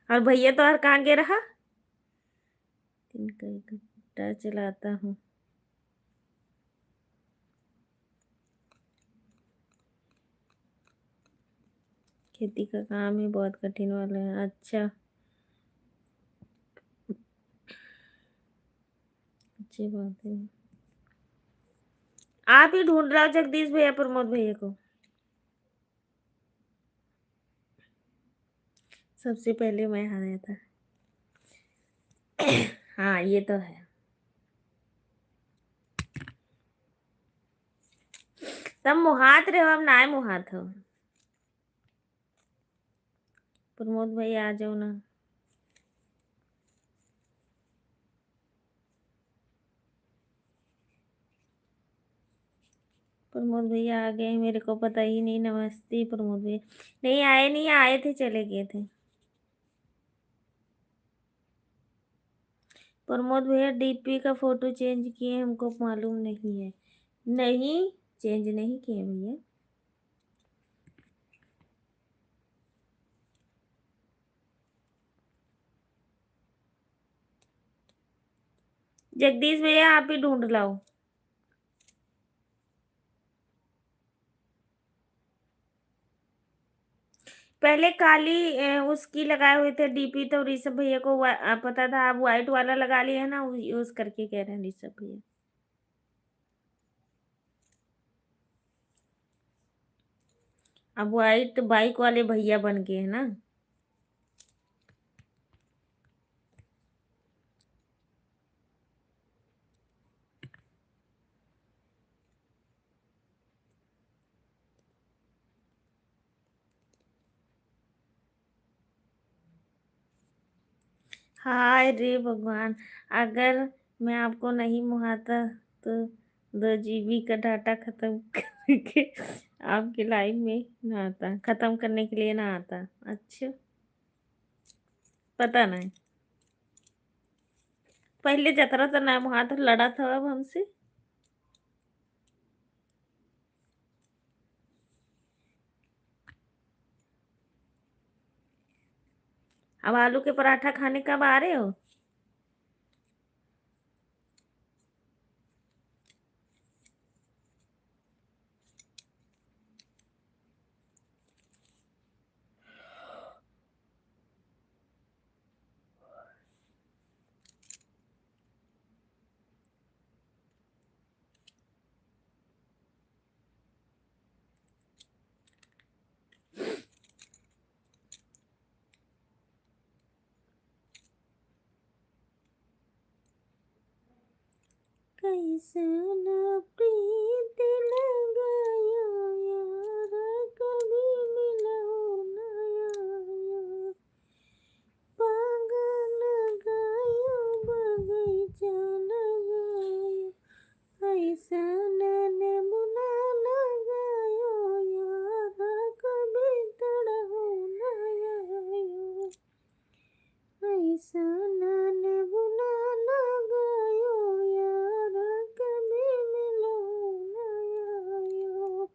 और भैया तो और कहाँ गए रहा। इनका घंटा चलाता हूँ। खेती का काम ही बहुत कठिन वाला है। अच्छा, अच्छी बात है। आप ही ढूंढ रहा हो जगदीश भैया प्रमोद भैया को। सबसे पहले मैं आया था। हाँ ये तो है। तब मुहात रहे हो, अब ना मुहात हो। प्रमोद भैया आ जाओ ना। प्रमोद भैया आ गए, मेरे को पता ही नहीं। नमस्ते प्रमोद भैया। नहीं आए, नहीं आए थे, चले गए थे। प्रमोद भैया डीपी का फोटो चेंज किए, हमको मालूम नहीं है। नहीं, चेंज नहीं किए भैया। जगदीश भैया आप ही ढूंढ लाओ। पहले काली उसकी लगाए हुए थे डीपी, तो ऋषभ भैया को पता था। आप व्हाइट वाला लगा लिए है ना, यूज करके कह रहे हैं ऋषभ भैया। अब वाइट बाइक वाले भैया बन गए हैं ना। हाय रे भगवान, अगर मैं आपको नहीं मुहाता तो 2 GB का डाटा खत्म करके आपकी लाइफ में ना आता, खत्म करने के लिए ना आता। अच्छा, पता नहीं। पहले जतरा तो ना मुहाता लड़ा था अब हमसे। अब आलू के पराठा खाने कब आ रहे हो? कैसन प्रीत लगाया यार, कभी मिलो ना यार। पागल लगायो बगीचा लगायो, ऐसन नमूना लगायो यार, कभी तड़हो ना आयो। ऐसन नमूना लगायो यार, कभी मिलो ना आयो।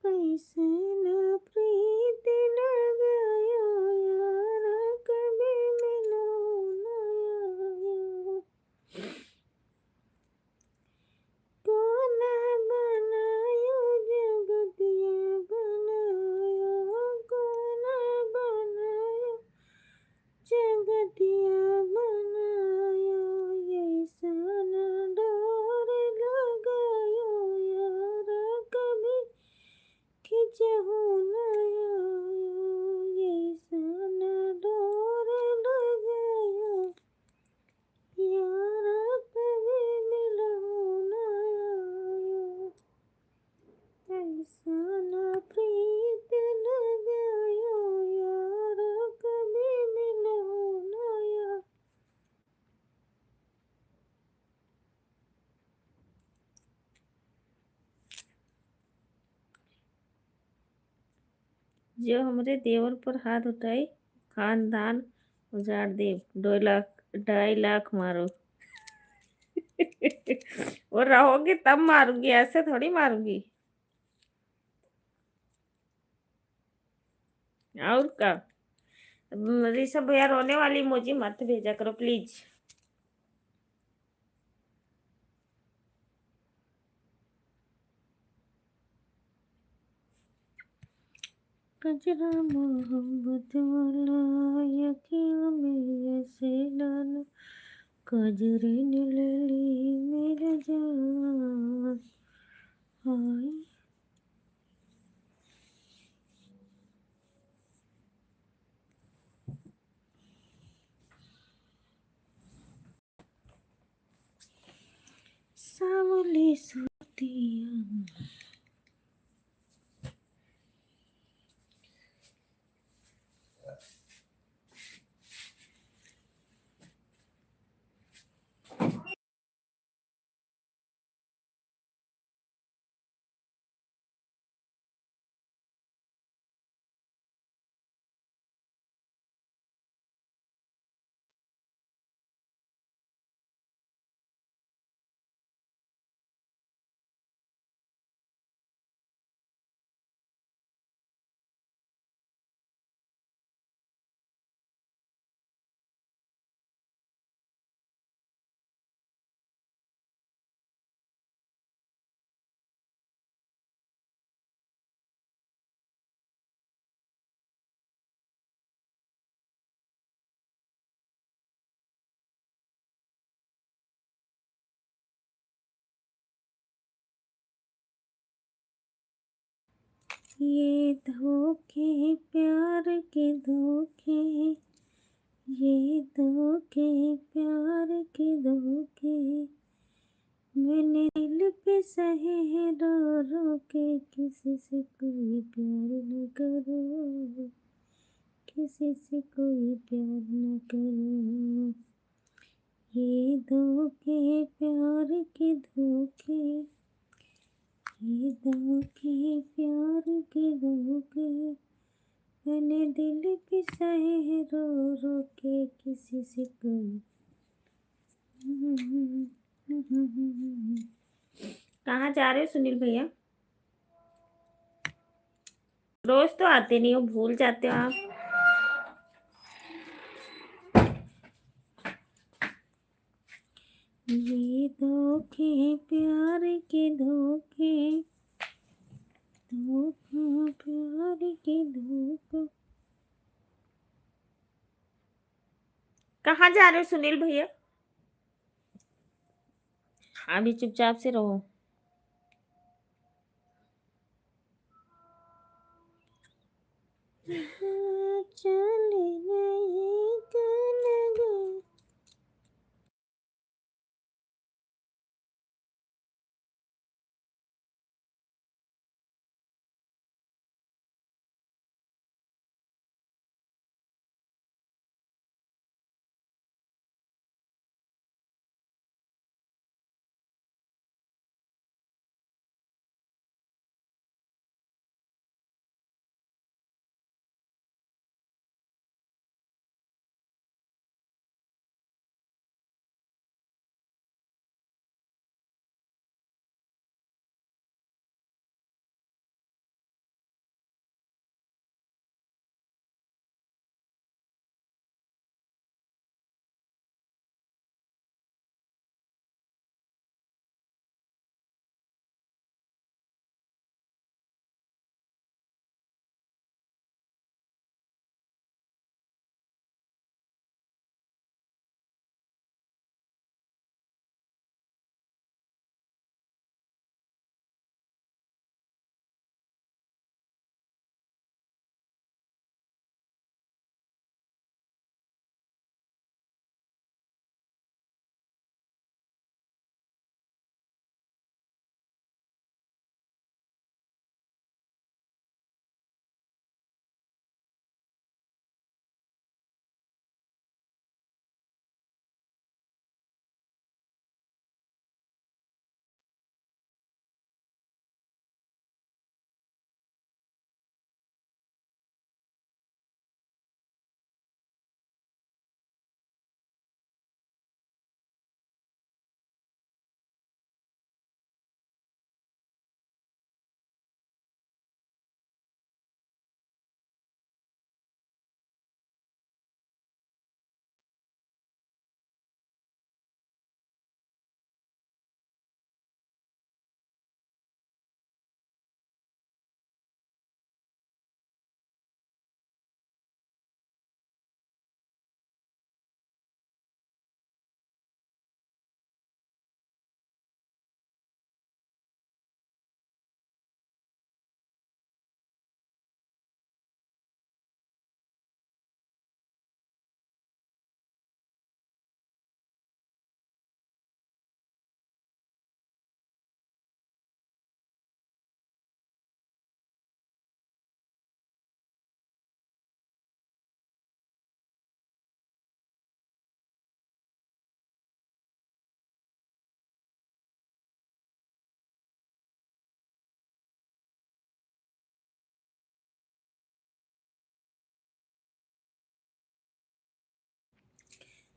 कैसन प्रीत लगायो यार, कभी मिलो ना आयो। कौन बनायो जगतिया बनायो, कौन बनायो जगतिया बनायो। ऐसन डोर लगायो यार, कभी खिंचहु ना आयो। ऐसन डोर लगायो यार, कभी मिलहु ना आयो। ऐसन प्रीत लगायो यार, कभी मिलहु ना आयो। जो हमरे देवर पर हाथ उठाई, खानदान उजाड़ दे। 2 लाख, 2.5 लाख मारो। और रहोगे तब मारूंगी, ऐसे थोड़ी मारूंगी। और का, ऋषभ भैया रोने वाली इमोजी मत भेजा करो प्लीज। कजरा मोहब्बत वाला यकिया में ऐसे डालो, कजरे ने ले ली मेरा जान। हाय सावली सुतिया। ये धोखे प्यार के धोखे, ये धोखे प्यार के धोखे, मैंने दिल पे सहे हैं रो रो के। किसी से कोई प्यार न करो, किसी से कोई प्यार न करो, ये धोखे प्यार के धोखे, ये धोखे प्यार के धोखे, मैंने दिल पे सहे हैं रो रो के। किसी से कोई कहाँ जा रहे हो सुनील भैया? रोज तो आते नहीं हो, भूल जाते हो आप। ये धोखे प्यार के धोखे, धोखा प्यार के धोखा। कहाँ जा रहे हो सुनील भैया? अभी चुपचाप से रहो। चले गए चले गए।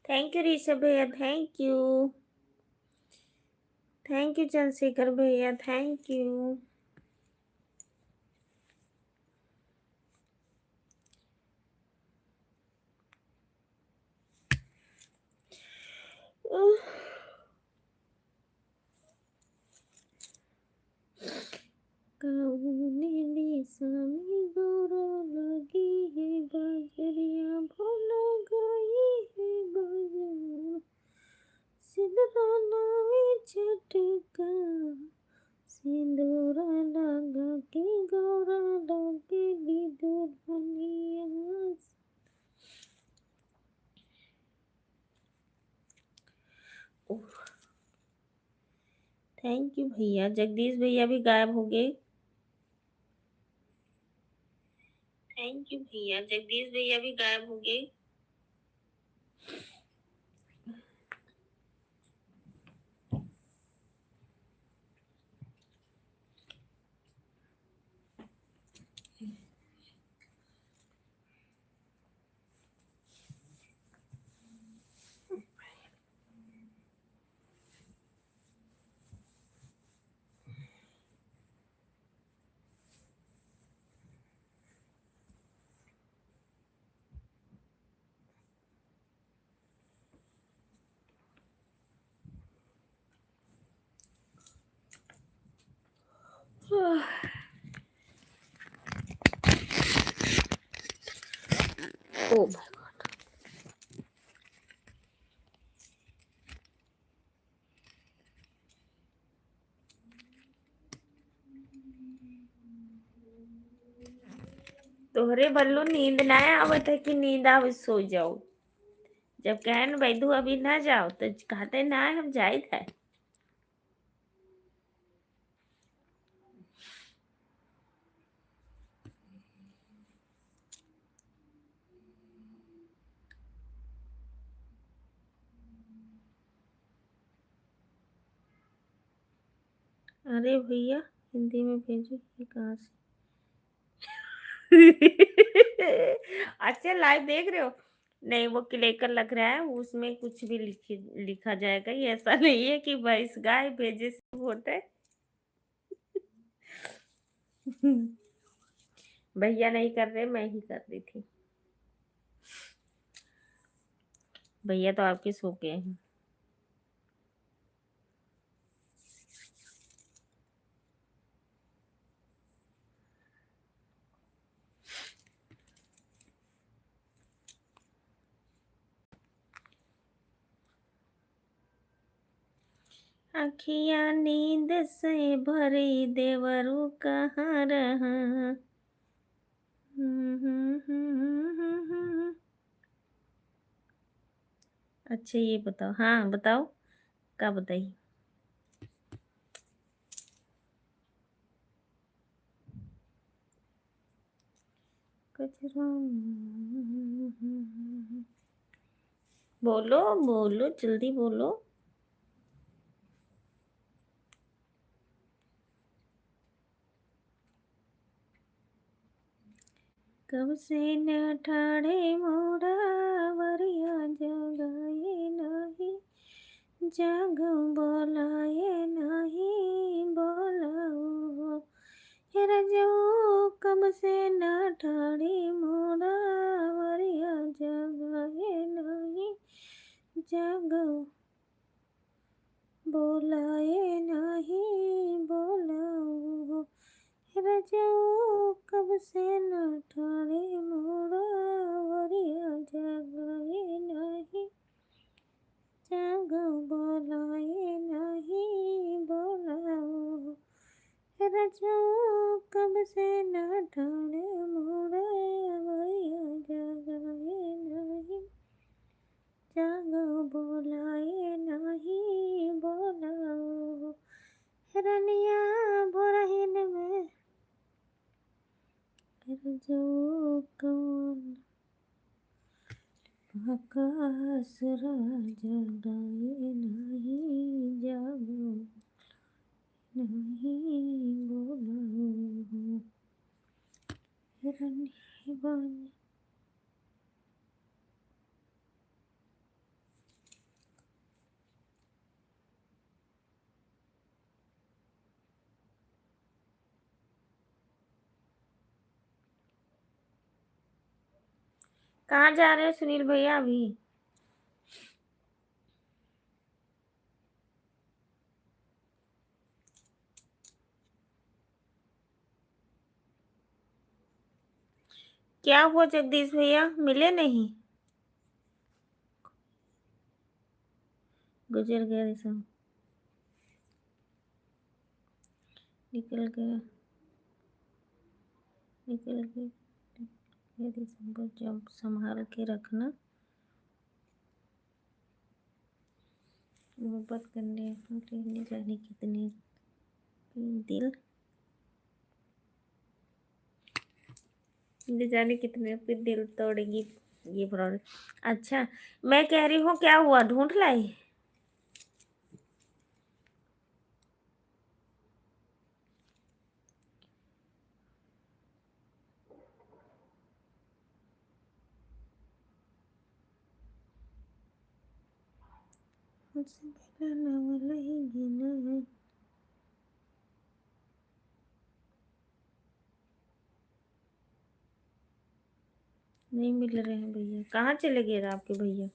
थैंक यू ऋषभ भैया, thank you. Thank you Chandrashekhar भैया, थैंक यू। स्वामी गुरु लगी है बजरिया, भोला गई है बजरिया, सिंदूरा नावे झटका, सिंदूरा थैंक यू भैया। जगदीश भैया भी गायब हो गए। थैंक यू भैया। जगदीश भैया भी गायब हो गए। ओ भाई, तोहरे बल्लू नींद ना आवत है कि नींद आवे सो जाओ। जब कहन बैदू अभी ना जाओ तो कहते ना हम जाए थे। अरे भैया हिंदी में भेजो, ये कहाँ से? अच्छा लाइव देख रहे हो? नहीं वो क्लेकर लग रहा है, उसमें कुछ भी लिखा जाएगा। ये ऐसा नहीं है कि भैंस गाय भेजे से वोट है। भैया नहीं कर रहे, मैं ही कर रही थी। भैया तो आपके सो गए हैं। अखियाँ नींद से भरी देवरू कहाँ रहा। अच्छा ये बताओ, हाँ बताओ, क्या बताइए। कचरा बोलो बोलो, जल्दी बोलो। कब से न ठाड़े मोड़ा वरिया जगाए नहीं, जागो बोलाए नहीं बोलाओ। हेरा जो कब से न ठाड़े मोड़ा वरिया जगाए नहीं, जागो बोलाए नहीं बोलाओ। रजाओ कब से न ठाणे मोड़ा वरिया जगाए नहीं, जागो बोलाए नहीं बोलाओ। रजाओ कब से न ठाणे मोड़ा वरिया जगाए नहीं, जागो बोलाए नहीं बोलाओ। रनिया भोरहिन में जो कौन आकाश राजा गाए नहीं, जागो नहीं बोलाओ। रनिया बन कहाँ जा रहे हो सुनील भैया अभी? क्या हुआ जगदीश भैया, मिले नहीं? गुजर गए सब, निकल गए, निकल गए। ये दिसंबर जब संभाल के रखना, मोहब्बत करने लेने जाने कितने दिल ले जाने कितने पे दिल तोड़ेगी ये प्रॉब्लम। अच्छा, मैं कह रही हूँ क्या हुआ, ढूंढ लाई? मुझसे पहला वाला ही गिना है। नहीं मिल रहे हैं भैया, कहाँ चले गए आपके भैया?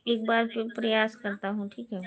एक बार फिर प्रयास करता हूँ, ठीक है।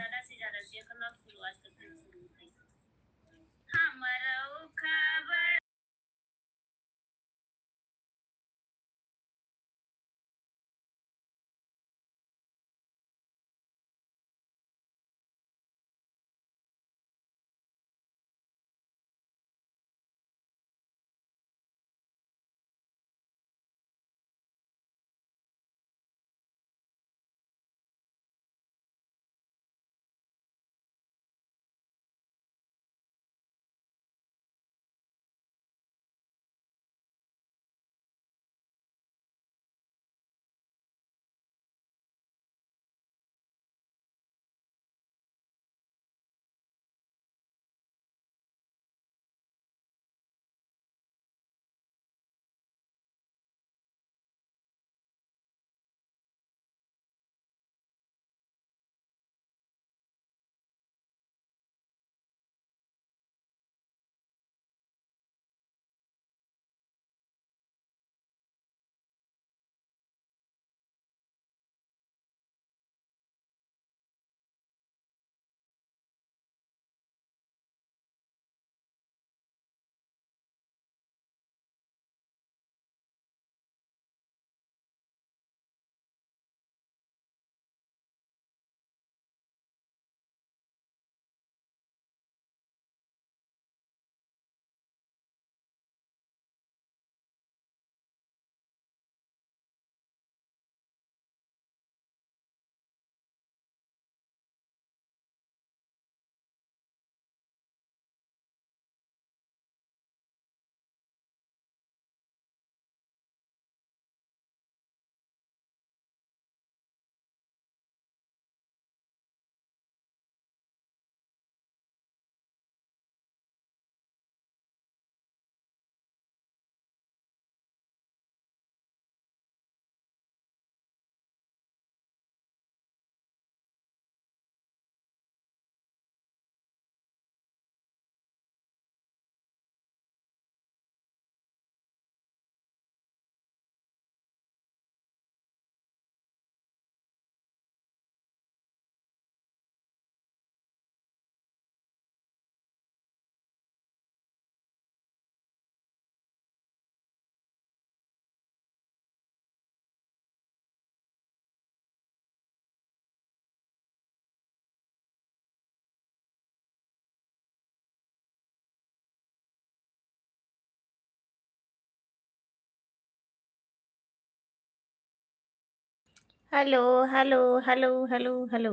Hello, hello, hello, hello, hello.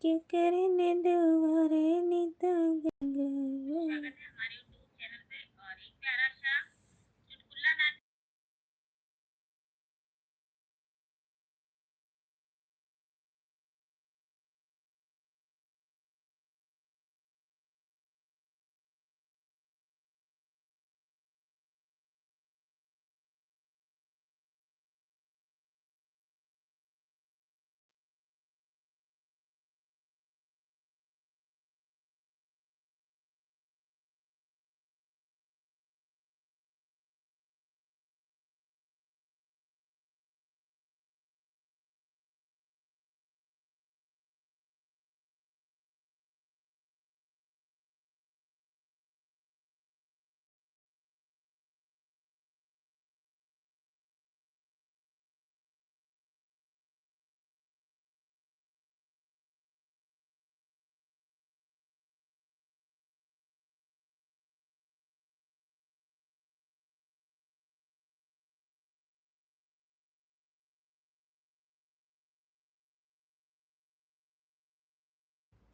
क्यों करने दोबारे नीता गंगा।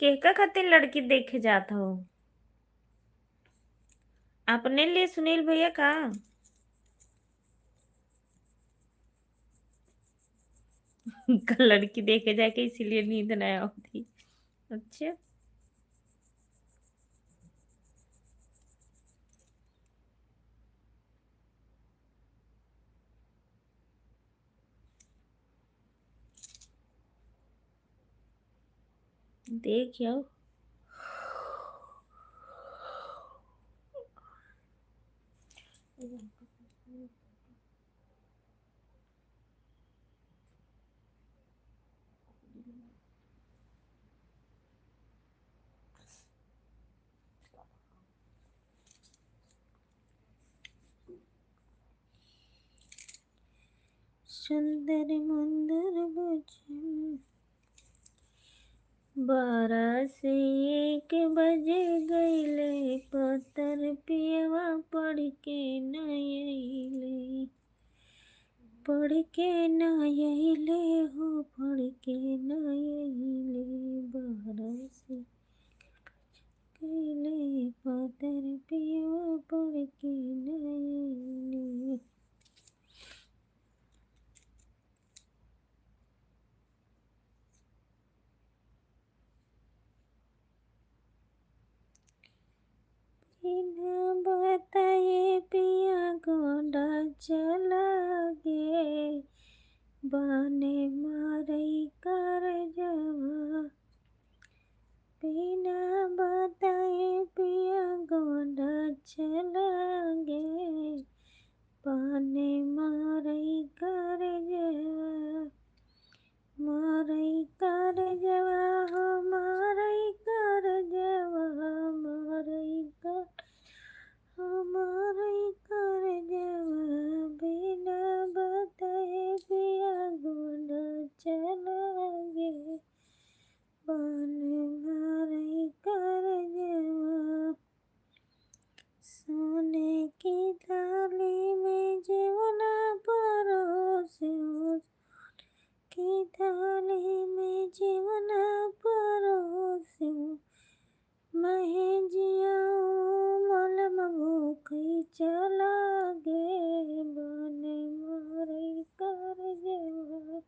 केका खातिर लड़की देखे जात हो? अपने लिए सुनील भैया का? कल लड़की देखे जाके इसीलिए नींद नहीं आती। अच्छा। देखियो। सुंदर मुंदर बजन 12 से 1 बज गईले, पतर पियवा पढ़ के न अइले। पढ़ के न अइले हो, पढ़ के न अइले। 12 से गईले, पतर पियवा पढ़ के न अइले। बिना बताए पिया गोंडा चला गे, बाने मारई कर जवा। बिना बताए पिया गोंडा चला गे, बाने मारई कर जवा। मारई कर जवा हो, मारई कर जवा, मारई कर हमारे कर जवा। बिना बताए पिया गोंडा चला गे, बान मारे कर जवा। सोने की थाली में जीवना परोसियो, की थाली में जीवना परोसियो। मैं जियाऊं मलम भूखी चला गे, बाने मारे कर जवा।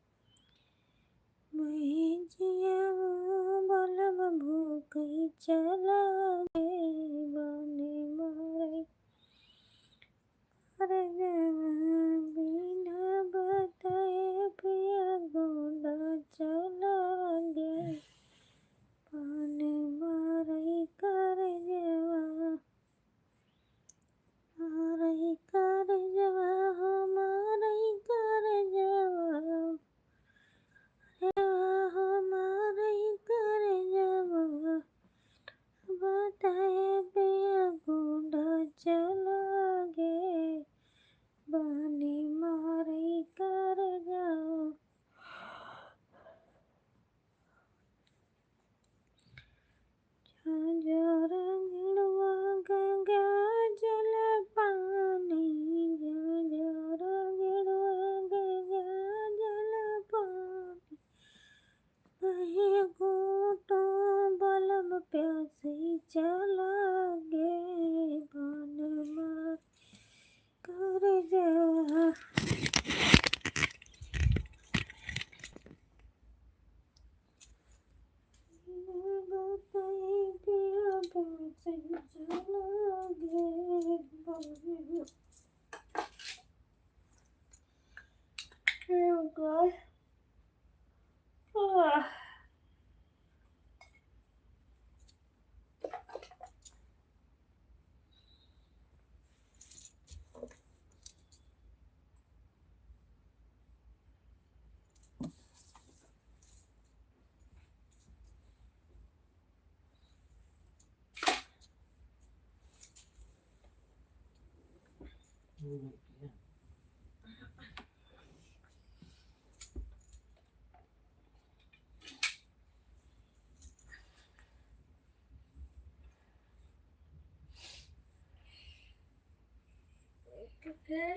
मैं जियाऊं मलम भूखी चला गे, बाने मारे कर जवा। बिना बताए पिया गोंडा चला गे, बाने मारे कर जवा। मारे कर जवा हो, मारे कर जवा। हो मारे कर जवा। बताए पिया गोंडा चला गे, बाने मारे कर जवा। झांझर गिड़वा गंगा जल पानी, झांझर गिड़वा गंगा जल पानी। बहे घूंटो बलम प्यासी चला गे, बान मार कर जवा। बताए पिया प्यासी चला गे, बान। Oh God. Ah. Okay.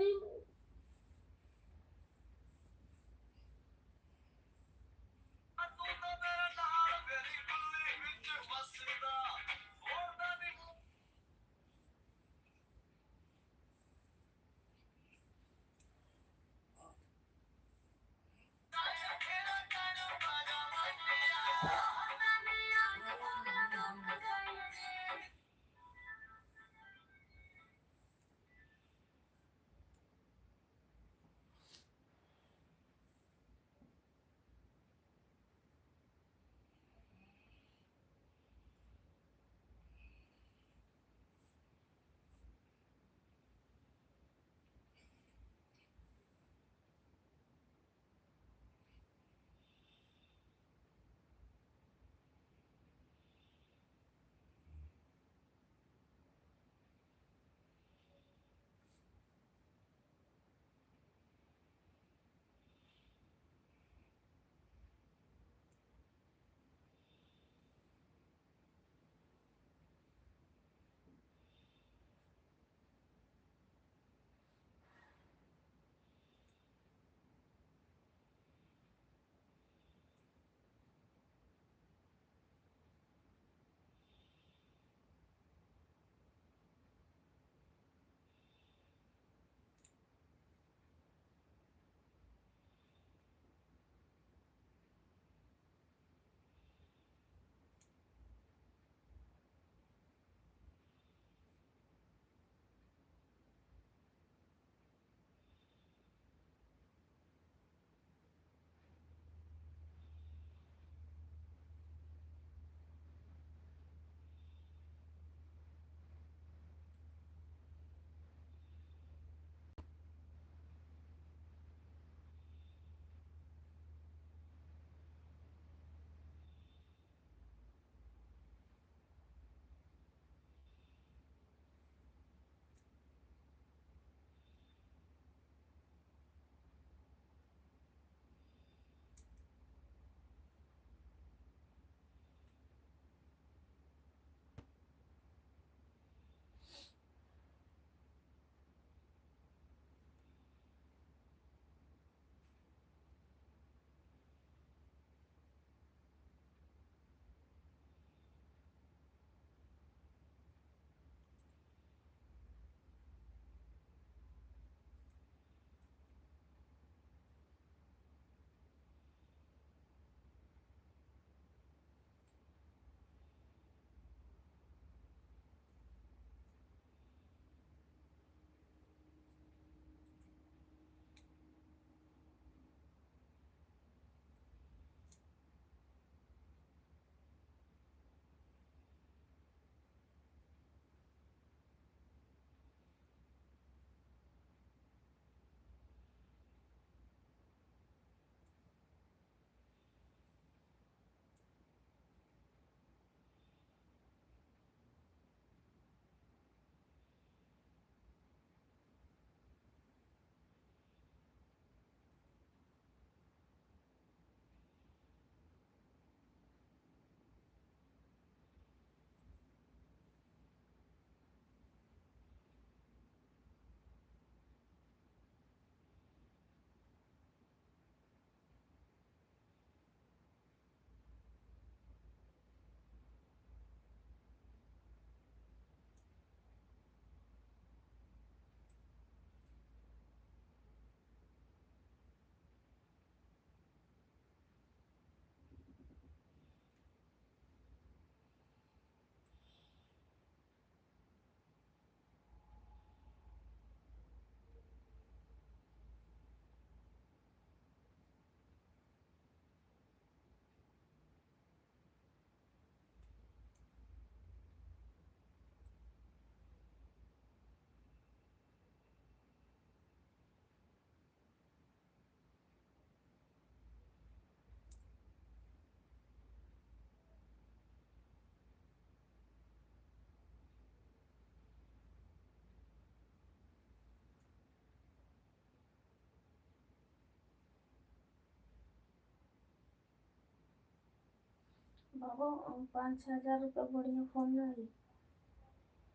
बाबा 5,000 रुपये बढ़िया फोन नहीं,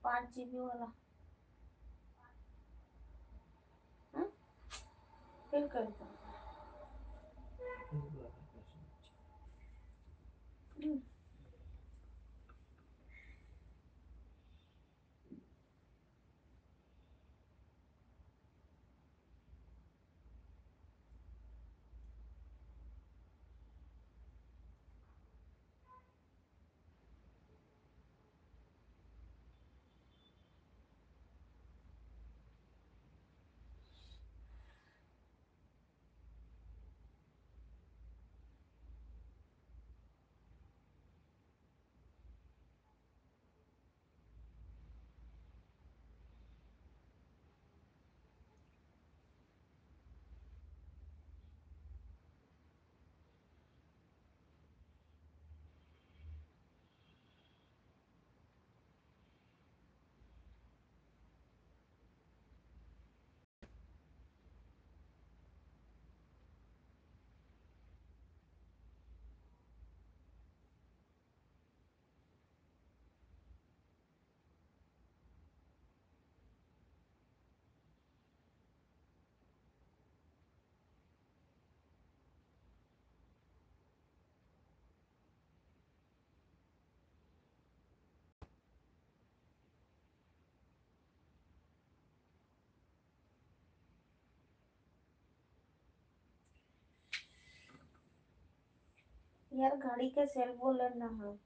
5 GB वाला। हम्म, फिर कर दो। यार गाड़ी का सेल बोल ना। हाँ,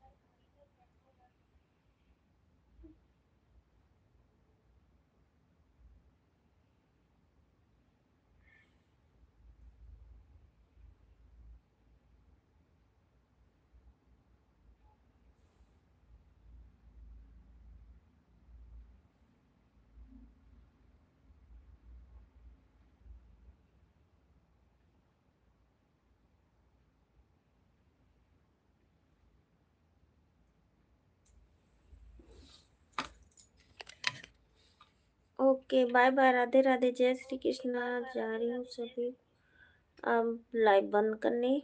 okay, bye bye, Radhe Radhe, जय श्री कृष्णा। जा रही हूँ सभी अब लाइव बंद करने।